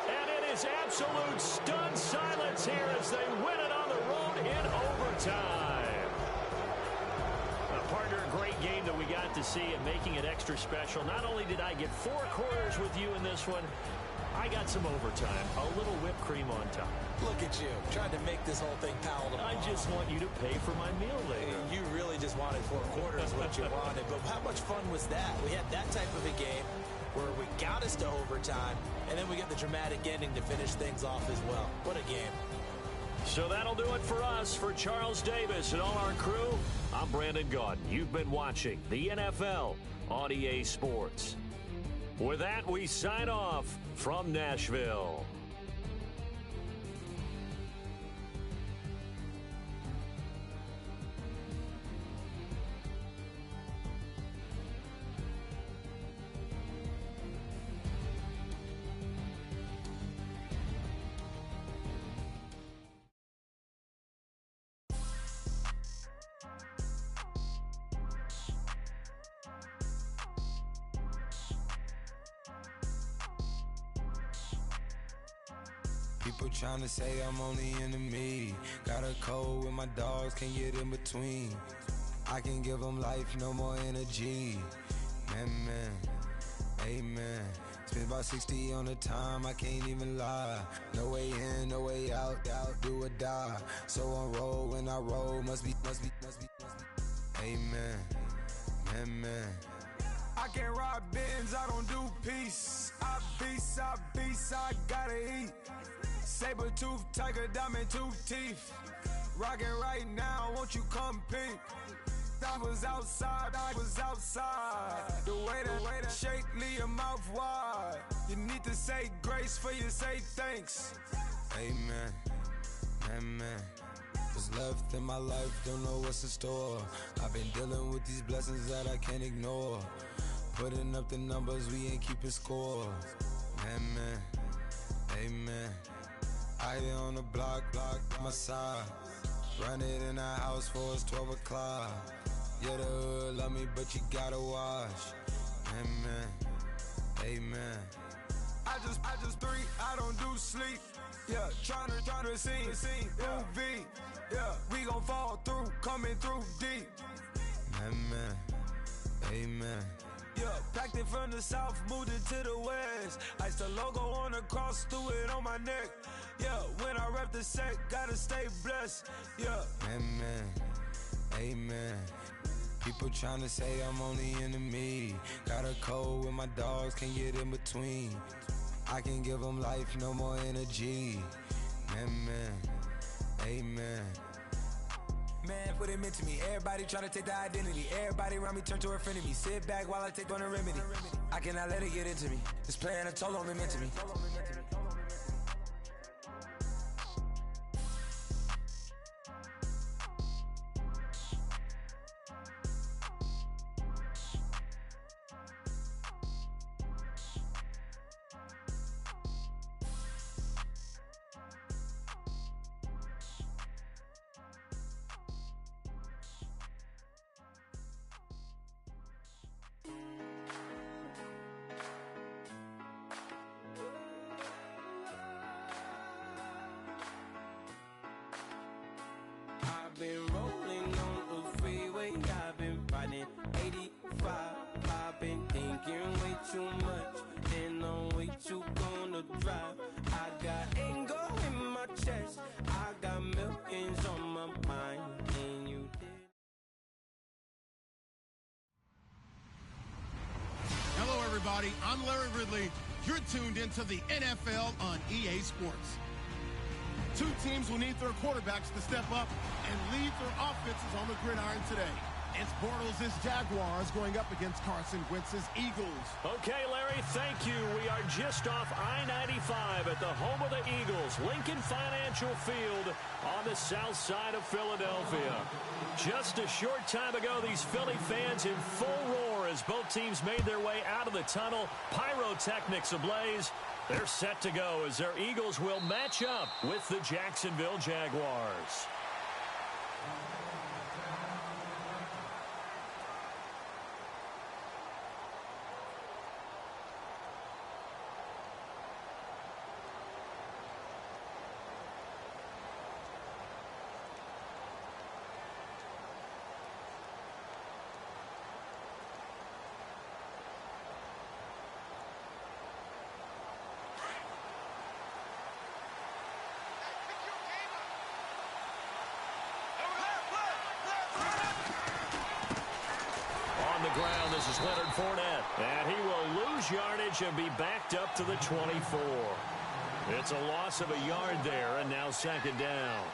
And it is absolute stunned silence here as they win it on the road in overtime. Partner, a great game that we got to see and making it extra special. Not only did I get 4 quarters with you in this one, I got some overtime. A little whipped cream on top. Look at you, trying to make this whole thing palatable. I just want you to pay for my meal later. You really just wanted 4 quarters what you wanted. But how much fun was that? We had that type of a game where we got us to overtime, and then we get the dramatic ending to finish things off as well. What a game. So that'll do it for us. For Charles Davis and all our crew, I'm Brandon Gaudin. You've been watching the NFL on EA Sports. With that, we sign off from Nashville. People tryna say I'm only in the me. Got a cold with my dogs, can't get in between. I can give them life, no more energy. Man, amen. Spent about 60 on the time, I can't even lie. No way in, no way out, do or die. So on roll, when I roll, must be. Amen, man. I can't ride Benz, I don't do peace. I beast, I gotta eat. Saber tooth, tiger, diamond tooth teeth. Rockin' right now, won't you come peep? I was outside. The way that shake, leave your mouth wide. You need to say grace for you say thanks. Amen, amen. What's left in my life, don't know what's in store. I've been dealing with these blessings that I can't ignore. Putting up the numbers, we ain't keeping score. Amen. I hit on the block, my side. Run it in the house for us 12 o'clock. Yeah, the hood love me, but you gotta watch. Amen. I just three, I don't do sleep. Yeah, tryna see. UV. Yeah, we gon' fall through, coming through deep. Amen. Yeah, packed it from the south, moved it to the west. Iced the logo on the cross, threw it on my neck. Yeah, when I rep the set, gotta stay blessed. Yeah. Amen. People tryna say I'm only in the me. Got a cold with my dogs, can't get in between. I can give them life, no more energy. Amen. Man, what it meant to me. Everybody tryna take the identity. Everybody around me turn to a friend of me. Sit back while I take on a remedy. I cannot let it get into me. This playing a toll on me, meant to me. too much, and I'm way too gonna drive. I got anger in my chest, I got millions on my mind, and you did. Hello, everybody. I'm Larry Ridley. You're tuned into the NFL on EA Sports. Two teams will need their quarterbacks to step up and lead their offenses on the gridiron today. It's Bortles' Jaguars going up against Carson Wentz's Eagles. Okay, Larry, thank you. We are just off I-95 at the home of the Eagles, Lincoln Financial Field on the south side of Philadelphia. Just a short time ago, these Philly fans in full roar as both teams made their way out of the tunnel. Pyrotechnics ablaze. They're set to go as their Eagles will match up with the Jacksonville Jaguars. Ground. This is Leonard Fournette, and he will lose yardage and be backed up to the 24. It's a loss of a yard there, and now second down.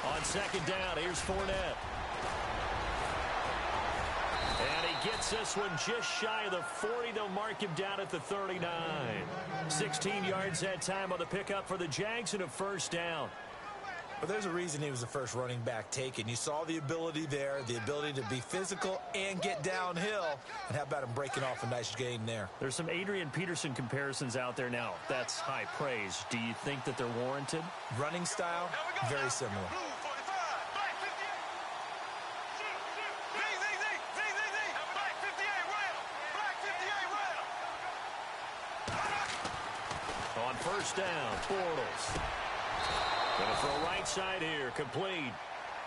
On second down, here's Fournette. Gets this one just shy of the 40. They'll mark him down at the 39. 16 yards that time on the pickup for the Jags and a first down. But there's a reason he was the first running back taken. You saw the ability there, the ability to be physical and get downhill. And how about him breaking off a nice gain there? There's some Adrian Peterson comparisons out there now. That's high praise. Do you think that they're warranted? Running style, very similar. On first down, Bortles. Going to throw right side here, complete.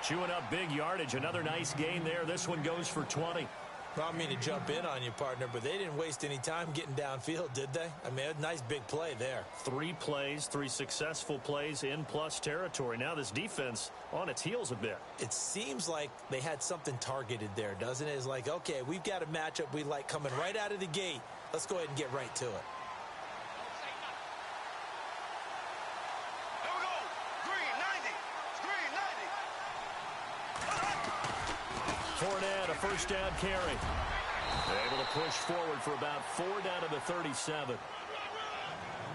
Chewing up big yardage, another nice gain there. This one goes for 20. Well, I mean to jump in on you, partner, but they didn't waste any time getting downfield, did they? I mean, a nice big play there. 3 plays, 3 successful plays in plus territory. Now this defense on its heels a bit. It seems like they had something targeted there, doesn't it? It's like, okay, we've got a matchup we like coming right out of the gate. Let's go ahead and get right to it. Fournette, a first down carry. Able to push forward for about 4 down to the 37.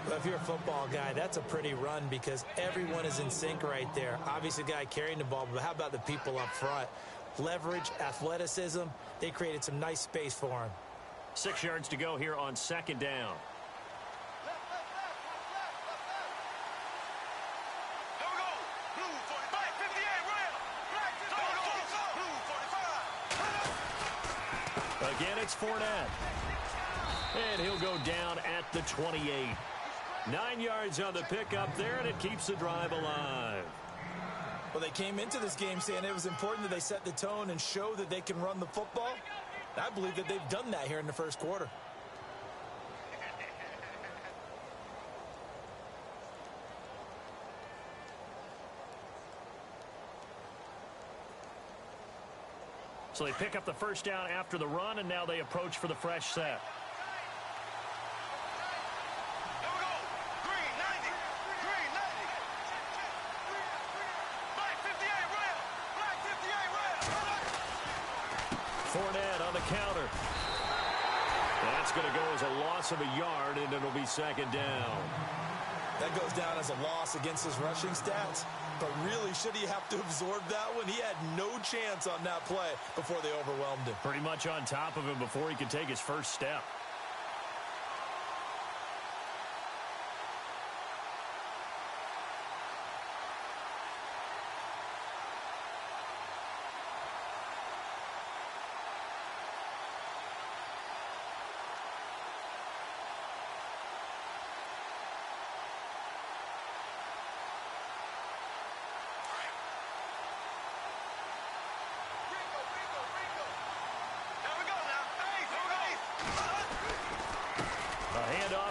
Well, if you're a football guy, that's a pretty run because everyone is in sync right there. Obviously, the guy carrying the ball, but how about the people up front? Leverage, athleticism, they created some nice space for him. 6 yards to go here on second down. Again, it's Fournette. And he'll go down at the 28. 9 yards on the pickup there, and it keeps the drive alive. Well, they came into this game saying it was important that they set the tone and show that they can run the football. I believe that they've done that here in the first quarter. So they pick up the first down after the run, and now they approach for the fresh set. Fournette on the counter. That's going to go as a loss of a yard, and it'll be second down. That goes down as a loss against his rushing stats. But really, should he have to absorb that one? He had no chance on that play before they overwhelmed him. Pretty much on top of him before he could take his first step.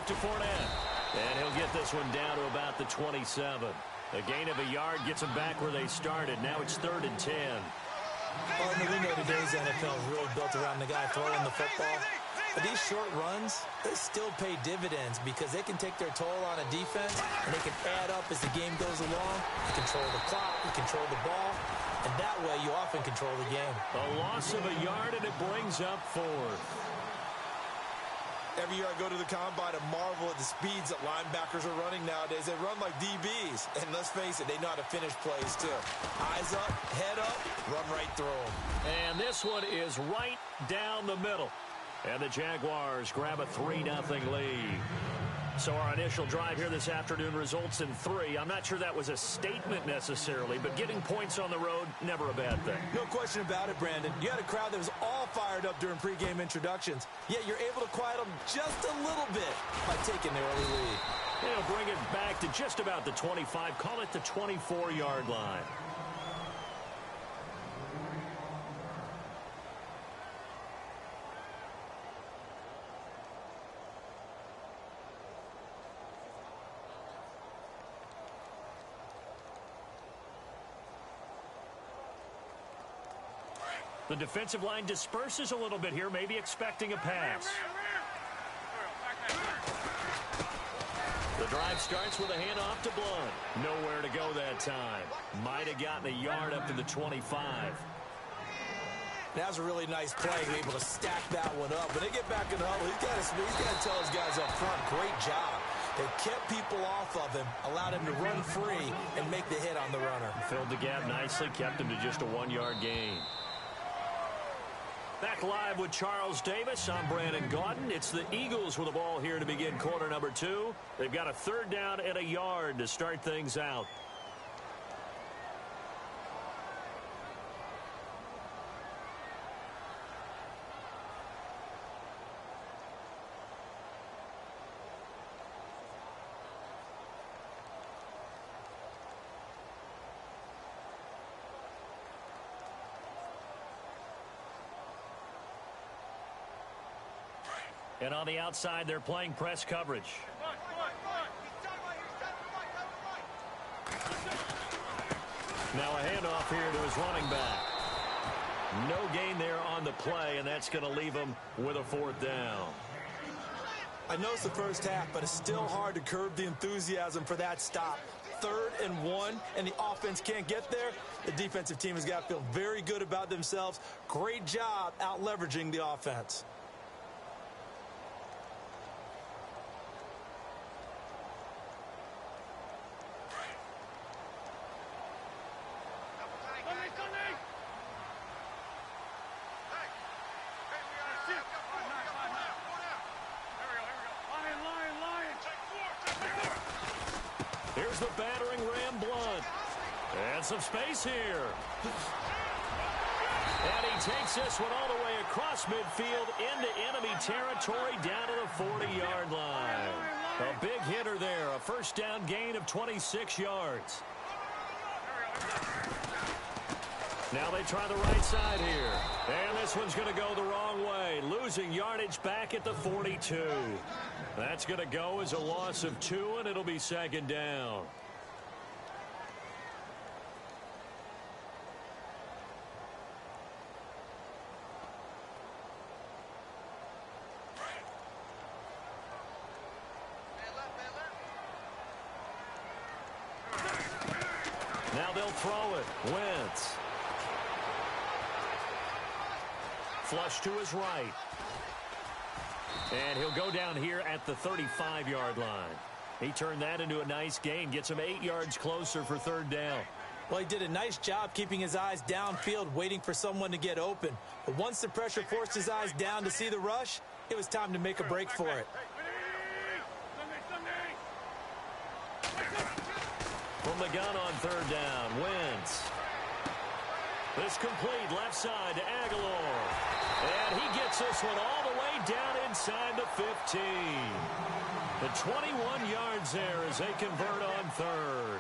to Fournette. And he'll get this one down to about the 27. A gain of a yard gets them back where they started. Now it's 3rd and 10. Partner, we know today's NFL is really built around the guy throwing the football. But these short runs, they still pay dividends because they can take their toll on a defense, and they can add up as the game goes along. You control the clock, you control the ball, and that way you often control the game. A loss of a yard, and it brings up 4th. Every year I go to the combine and marvel at the speeds that linebackers are running nowadays. They run like DBs. And let's face it, they know how to finish plays too. Eyes up, head up, run right through them. And this one is right down the middle. And the Jaguars grab a 3-0 lead. So our initial drive here this afternoon results in 3. I'm not sure that was a statement necessarily, but getting points on the road, never a bad thing. No question about it, Brandon. You had a crowd that was all fired up during pregame introductions, yet you're able to quiet them just a little bit by taking the early lead. They'll bring it back to just about the 25, call it the 24-yard line. The defensive line disperses a little bit here, maybe expecting a pass. The drive starts with a handoff to Blunt. Nowhere to go that time. Might have gotten a yard up to the 25. That was a really nice play, able to stack that one up. When they get back in the huddle, he's got to tell his guys up front, great job. They kept people off of him, allowed him to run free and make the hit on the runner. Filled the gap nicely, kept him to just a 1-yard gain. Back live with Charles Davis. I'm Brandon Gaudin. It's the Eagles with the ball here to begin quarter number 2. They've got a 3rd down and a yard to start things out. And on the outside, they're playing press coverage. Now a handoff here to his running back. No gain there on the play, and that's going to leave him with a 4th down. I know it's the first half, but it's still hard to curb the enthusiasm for that stop. 3rd and 1, and the offense can't get there. The defensive team has got to feel very good about themselves. Great job out leveraging the offense. Here's the battering ram, Blunt. And some space here. And he takes this one all the way across midfield into enemy territory down to the 40-yard line. A big hitter there. A 1st down gain of 26 yards. Now they try the right side here. And this one's going to go the wrong way. Losing yardage back at the 42. That's going to go as a loss of 2, and it'll be 2nd down. Now they'll throw it. Wentz. Flush to his right. And he'll go down here at the 35-yard line. He turned that into a nice gain. Gets him 8 yards closer for 3rd down. Well, he did a nice job keeping his eyes downfield, waiting for someone to get open. But once the pressure forced his eyes down to see the rush, it was time to make a break for it. From the gun on 3rd down, Wentz. This complete left side to Aguilar. And he gets this one all the way down inside the 15. The 21 yards there as they convert on 3rd.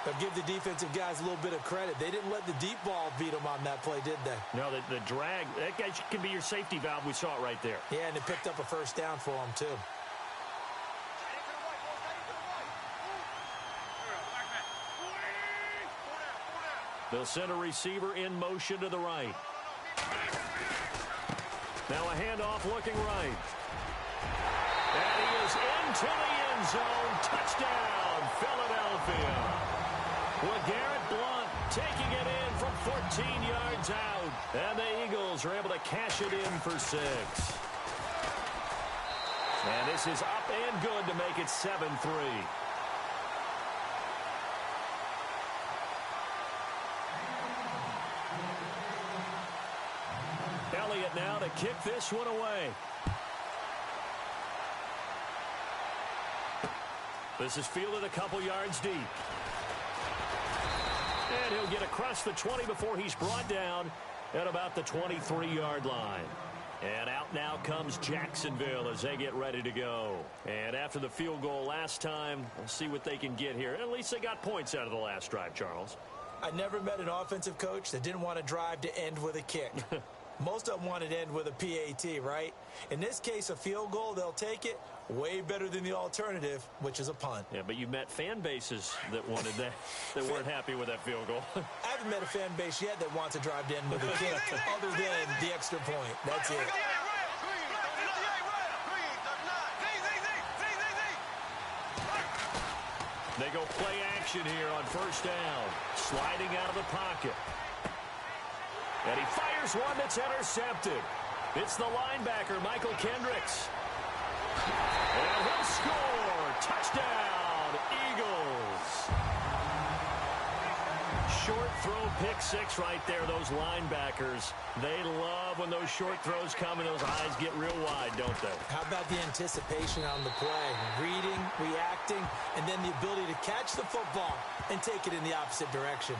But give the defensive guys a little bit of credit. They didn't let the deep ball beat them on that play, did they? No, the drag, that guy can be your safety valve. We saw it right there. Yeah, and it picked up a 1st down for them, too. They'll send a receiver in motion to the right. Now a handoff looking right. And he is into the end zone. Touchdown, Philadelphia. LeGarrette Blount taking it in from 14 yards out. And the Eagles are able to cash it in for 6. And this is up and good to make it 7-3. Elliott now to kick this one away. This is fielded a couple yards deep. And he'll get across the 20 before he's brought down at about the 23-yard line. And out now comes Jacksonville as they get ready to go. And after the field goal last time, we'll see what they can get here. At least they got points out of the last drive, Charles. I never met an offensive coach that didn't want to drive to end with a kick. Most of them wanted to end with a PAT, right? In this case, a field goal, they'll take it. Way better than the alternative, which is a punt. Yeah, but you met fan bases that wanted that, that weren't happy with that field goal. I haven't met a fan base yet that wants to drive to end with a kick other than the extra point. That's it. They go play action here on first down. Sliding out of the pocket. And he fires one that's intercepted. It's the linebacker, Michael Kendricks. And he'll score. Touchdown, Eagles. Short throw, pick 6 right there. Those linebackers, they love when those short throws come and those eyes get real wide, don't they? How about the anticipation on the play? Reading, reacting, and then the ability to catch the football and take it in the opposite direction.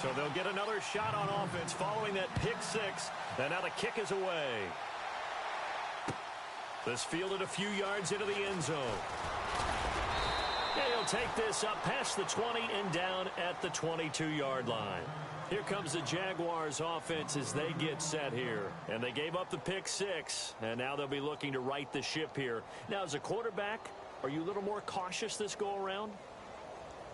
So they'll get another shot on offense following that pick 6. And now the kick is away. This fielded a few yards into the end zone. And he'll take this up past the 20 and down at the 22-yard line. Here comes the Jaguars offense as they get set here. And they gave up the pick 6. And now they'll be looking to right the ship here. Now, as a quarterback, are you a little more cautious this go-around?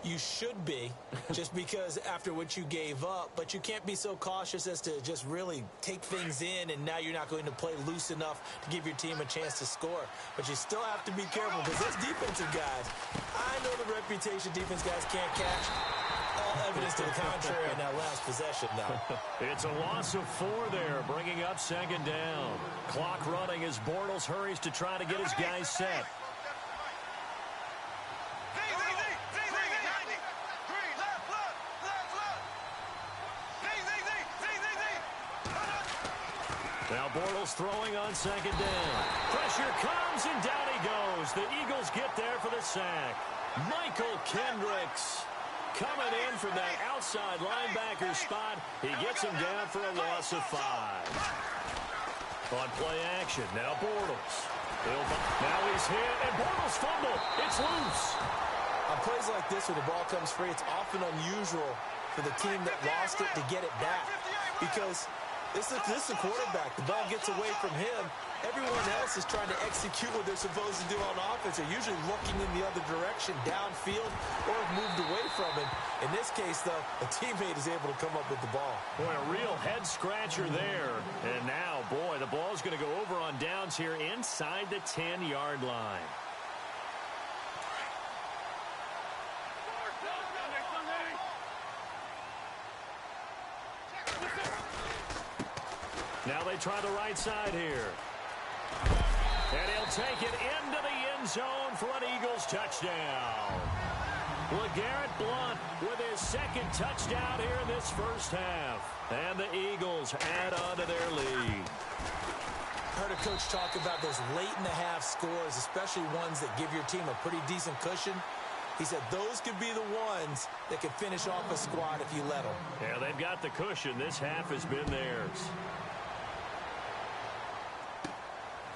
You should be, just because after what you gave up, but you can't be so cautious as to just really take things in, and now you're not going to play loose enough to give your team a chance to score. But you still have to be careful, because those defensive guys, I know the reputation defense guys can't catch. All evidence to the contrary on that last possession, though. It's a loss of 4 there, bringing up second down. Clock running as Bortles hurries to try to get his guys set. Now Bortles throwing on second down. Pressure comes, and down he goes. The Eagles get there for the sack. Michael Kendricks coming in from that outside linebacker spot. He gets him down for a loss of 5. On play action, now Bortles. Now he's hit, and Bortles fumble. It's loose. On plays like this where the ball comes free, it's often unusual for the team that lost it to get it back, because this is a quarterback. The ball gets away from him. Everyone else is trying to execute what they're supposed to do on offense. They're usually looking in the other direction, downfield, or have moved away from it. In this case, though, a teammate is able to come up with the ball. Boy, a real head-scratcher there. And now, boy, the ball's going to go over on downs here inside the 10-yard line. Now they try the right side here. And he'll take it into the end zone for an Eagles touchdown. LeGarrette Blount with his second touchdown here in this first half. And the Eagles add on to their lead. Heard a coach talk about those late-in-the-half scores, especially ones that give your team a pretty decent cushion. He said those could be the ones that could finish off a squad if you let them. Yeah, they've got the cushion. This half has been theirs.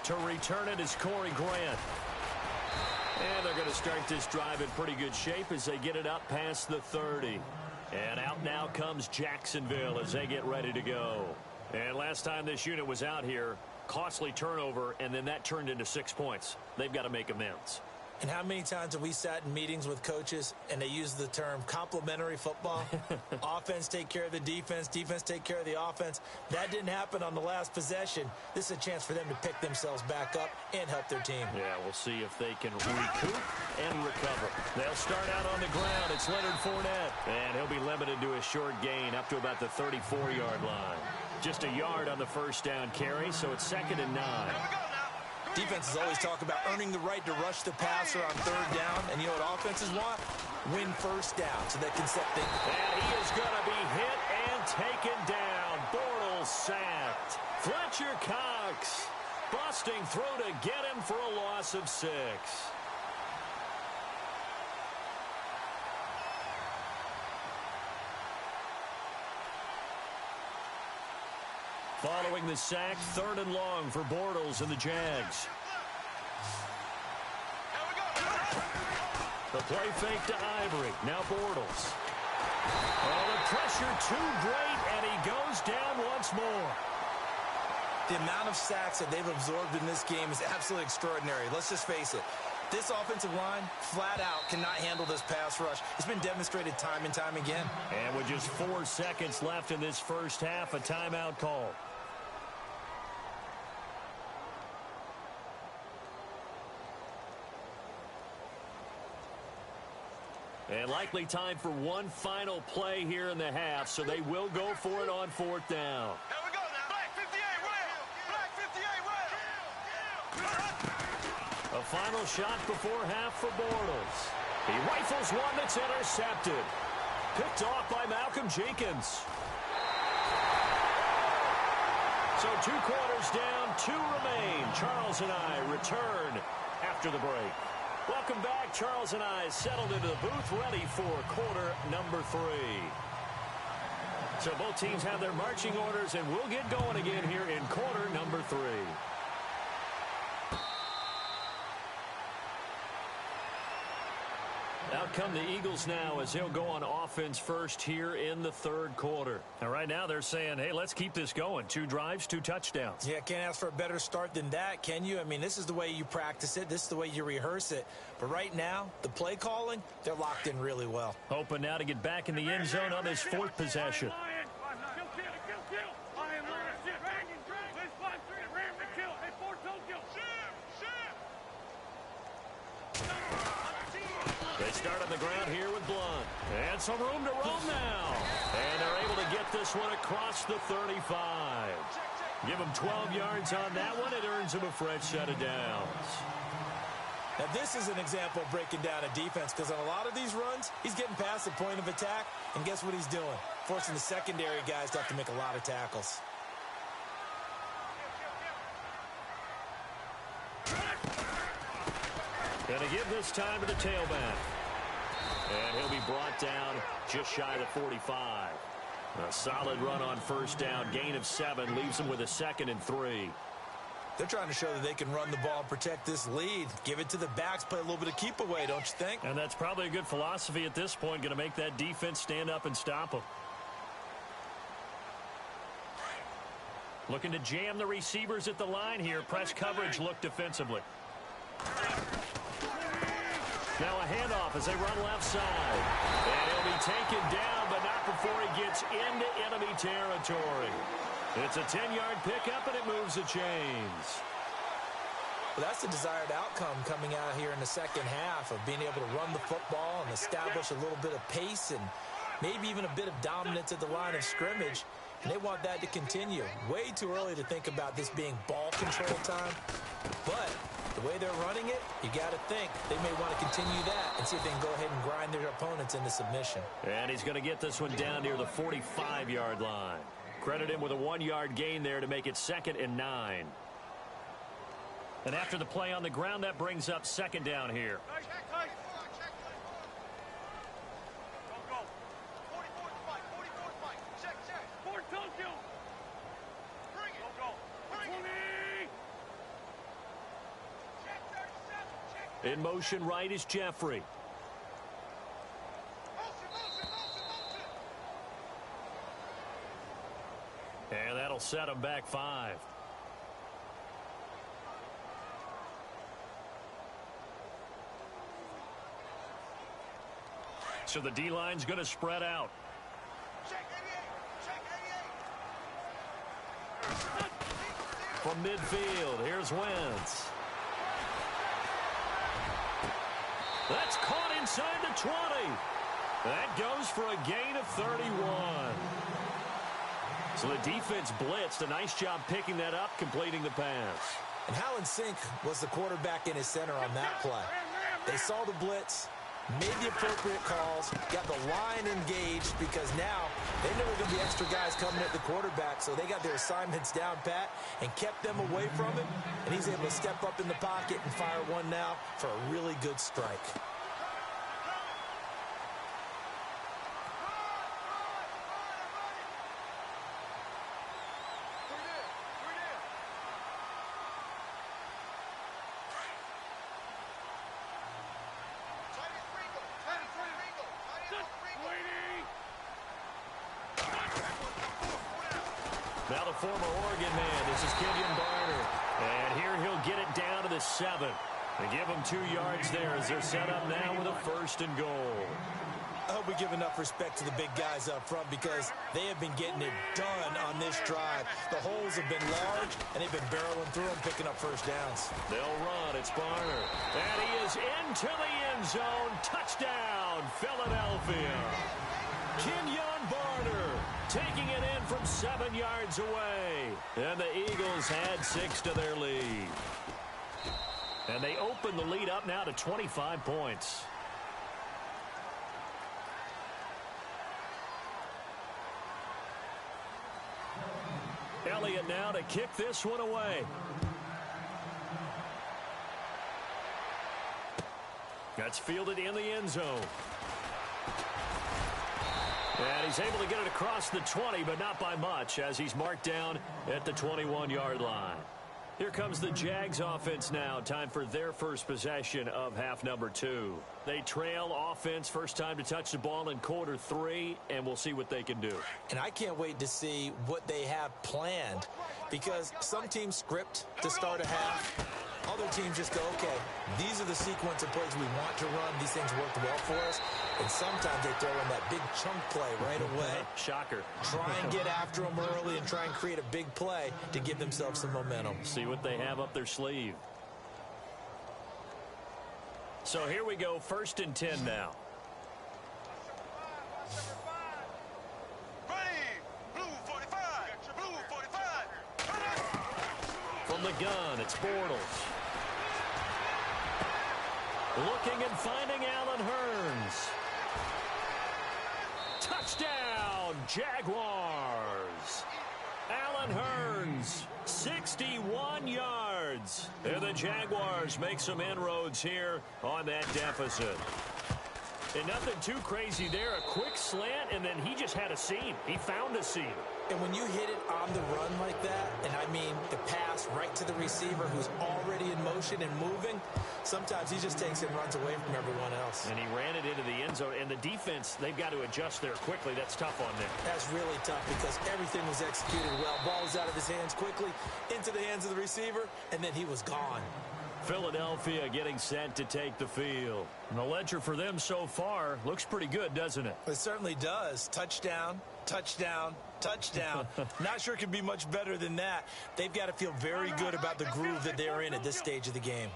To return it is Corey Grant. And they're going to start this drive in pretty good shape as they get it up past the 30. And out now comes Jacksonville as they get ready to go. And last time this unit was out here, Costly turnover, and then that turned into 6 points. They've got to make amends. And how many times have we sat in meetings with coaches and they use the term complementary football? Offense take care of the defense, defense take care of the offense. That didn't happen on the last possession. This is a chance for them to pick themselves back up and help their team. Yeah, we'll see if they can recoup and recover. They'll start out on the ground. It's Leonard Fournette, and he'll be limited to a short gain up to about the 34-yard line. Just a yard on the first down carry, so it's 2nd and 9. Defenses always talk about earning the right to rush the passer on 3rd down. And you know what offenses want? Win first down so they can set things. And he is going to be hit and taken down. Bortles sacked. Fletcher Cox busting through to get him for a loss of 6. Following the sack, 3rd and long for Bortles and the Jags. The play fake to Ivory. Now Bortles. Oh, the pressure too great, and he goes down once more. The amount of sacks that they've absorbed in this game is absolutely extraordinary. Let's just face it. This offensive line, flat out, cannot handle this pass rush. It's been demonstrated time and time again. And with just 4 seconds left in this first half, a timeout call. And likely time for one final play here in the half, so they will go for it on 4th down. Here we go now. Black 58, well. Black 58, well. A final shot before half for Bortles. He rifles one that's intercepted. Picked off by Malcolm Jenkins. So 2 quarters down, 2 remain. Charles and I return after the break. Welcome back. Charles and I settled into the booth, ready for quarter number 3. So both teams have their marching orders, and we'll get going again here in quarter number 3. Out come the Eagles now as they'll go on offense first here in the 3rd quarter. And right now they're saying, hey, let's keep this going. 2 drives, 2 touchdowns. Yeah, can't ask for a better start than that, can you? I mean, this is the way you practice it. This is the way you rehearse it. But right now, the play calling, they're locked in really well. Hoping now to get back in the end zone on this 4th possession. They start on the ground here with Blunt. And some room to roam now. And they're able to get this one across the 35. Give him 12 yards on that one. It earns him a fresh set of downs. Now, this is an example of breaking down a defense, because on a lot of these runs, he's getting past the point of attack, and guess what he's doing? Forcing the secondary guys to have to make a lot of tackles. Going to give this time to the tailback. And he'll be brought down just shy of the 45. A solid run on first down. Gain of 7 leaves him with a 2nd and 3. They're trying to show that they can run the ball and protect this lead. Give it to the backs, play a little bit of keep away, don't you think? And that's probably a good philosophy at this point. Going to make that defense stand up and stop them. Looking to jam the receivers at the line here. Press coverage look defensively. Now a handoff as they run left side. And he'll be taken down, but not before he gets into enemy territory. It's a 10-yard pickup, and it moves the chains. Well, that's the desired outcome coming out here in the second half, of being able to run the football and establish a little bit of pace and maybe even a bit of dominance at the line of scrimmage. And they want that to continue. Way too early to think about this being ball control time. But the way they're running it, you got to think they may want to continue that and see if they can go ahead and grind their opponents into submission. And he's going to get this one down near the 45-yard line. Credit him with a 1-yard gain there to make it 2nd and 9. And after the play on the ground, that brings up 2nd down here. In motion right is Jeffrey. And that'll set him back 5. So the D-line's going to spread out. From midfield, here's Wentz. That's caught inside the 20. That goes for a gain of 31. So the defense blitzed. A nice job picking that up, completing the pass. And Hallen Sink was the quarterback in his center on that play. They saw the blitz, made the appropriate calls, got the line engaged because now they knew there were going to be extra guys coming at the quarterback, so they got their assignments down pat and kept them away from him, and he's able to step up in the pocket and fire one now for a really good strike. Now the former Oregon man, this is Kenyon Barner. And here he'll get it down to the 7. And give him 2 yards there as they're set up now with a 1st and goal. I hope we give enough respect to the big guys up front because they have been getting it done on this drive. The holes have been large, and they've been barreling through them, picking up first downs. They'll run. It's Barner. And he is into the end zone. Touchdown, Philadelphia. Kenyon Barner taking it in from 7 yards away. And the Eagles had 6 to their lead. And they open the lead up now to 25 points. Elliott now to kick this one away. That's fielded in the end zone. And he's able to get it across the 20, but not by much, as he's marked down at the 21-yard line. Here comes the Jags offense now. Time for their first possession of half number 2. They trail offense, first time to touch the ball in quarter 3, and we'll see what they can do. And I can't wait to see what they have planned, because some teams script to start a half. Other teams just go, okay, these are the sequence of plays we want to run. These things worked well for us. And sometimes they throw in that big chunk play right away. Shocker. Try and get after them early and try and create a big play to give themselves some momentum. See what they have up their sleeve. So here we go, 1st and 10 now. From the gun, it's Bortles. Looking and finding Allen Hurns. Touchdown, Jaguars. Allen Hurns, 61 yards. And the Jaguars make some inroads here on that deficit. And nothing too crazy there. A quick slant, and then he just had a seam. He found a seam. And when you hit it on the run like that, and I mean the pass right to the receiver who's already in motion and moving, sometimes he just takes it and runs away from everyone else. And he ran it into the end zone. And the defense, they've got to adjust there quickly. That's tough on them. That's really tough because everything was executed well. Ball was out of his hands quickly, into the hands of the receiver, and then he was gone. Philadelphia getting set to take the field. And the ledger for them so far looks pretty good, doesn't it? It certainly does. Touchdown, touchdown, touchdown. Not sure it could be much better than that. They've got to feel very good about the groove that they're in at this stage of the game.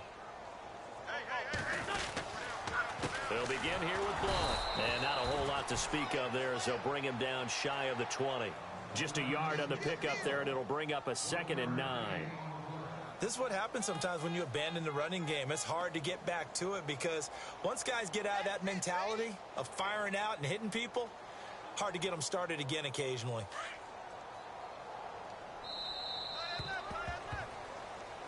They'll begin here with Blount. And not a whole lot to speak of there as they'll bring him down shy of the 20. Just a yard on the pickup there, and it'll bring up a 2nd and 9. This is what happens sometimes when you abandon the running game. It's hard to get back to it because once guys get out of that mentality of firing out and hitting people, hard to get them started again occasionally.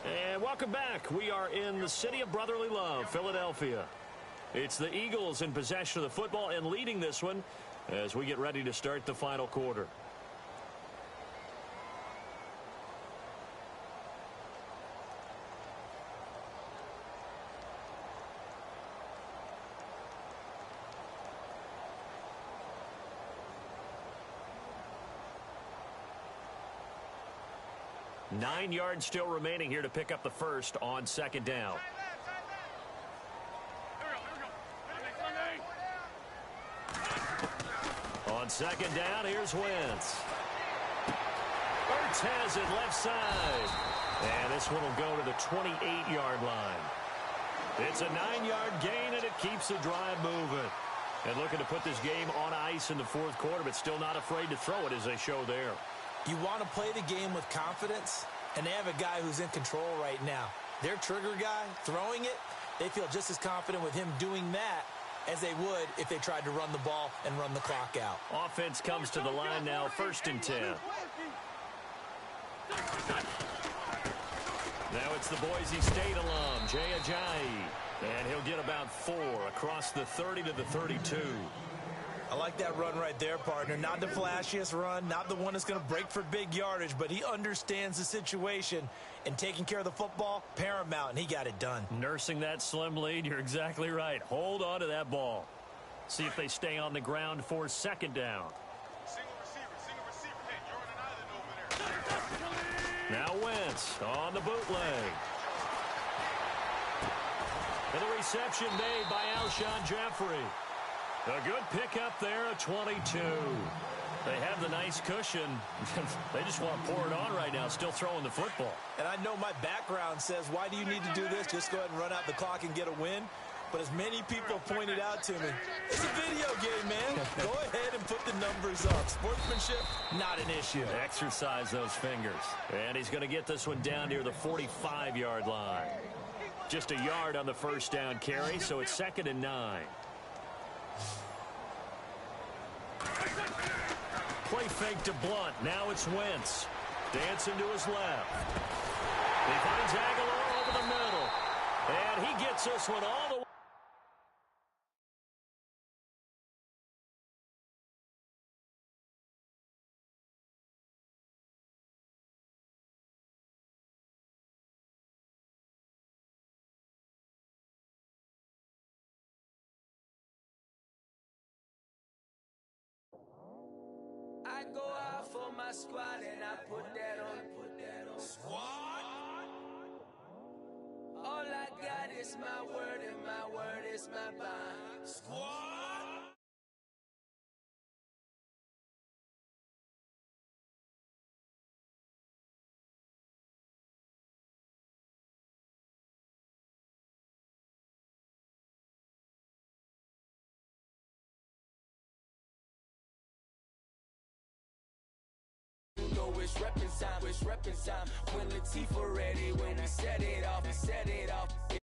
And welcome back. We are in the city of brotherly love, Philadelphia. It's the Eagles in possession of the football and leading this one as we get ready to start the final quarter. Nine yards still remaining here to pick up the first on 2nd down. On second down, here's Wentz. Ertz has it left side. And this one will go to the 28-yard line. It's a 9-yard gain, and it keeps the drive moving. And looking to put this game on ice in the fourth quarter, but still not afraid to throw it as they show there. You want to play the game with confidence, and they have a guy who's in control right now. Their trigger guy, throwing it, they feel just as confident with him doing that as they would if they tried to run the ball and run the clock out. Offense comes to the line now, 1st and 10. Now it's the Boise State alum, Jay Ajayi. And he'll get about 4 across the 30 to the 32. I like that run right there, partner. Not the flashiest run, not the one that's going to break for big yardage, but he understands the situation, and taking care of the football, paramount, and he got it done. Nursing that slim lead, you're exactly right. Hold on to that ball. See if they stay on the ground for 2nd down. Single receiver. Hey, you're on an island over there. Now Wentz on the bootleg. And the reception made by Alshon Jeffrey. A good pickup there, a 22. They have the nice cushion. They just want to pour it on right now, still throwing the football. And I know my background says, why do you need to do this? Just go ahead and run out the clock and get a win. But as many people pointed out to me, it's a video game, man. Go ahead and put the numbers up. Sportsmanship, not an issue. Exercise those fingers. And he's going to get this one down near the 45-yard line. Just a yard on the 1st down carry, so it's 2nd and 9. Play fake to Blunt. Now it's Wentz. Dancing to his left. He finds Aguilar over the middle. And he gets this one all the way. I go out for my squad and I put that on. Squad. All I got is my word and my word is my bond. Squad. It's reppin' time, it's reppin' time. When Latifah ready, when we set it off,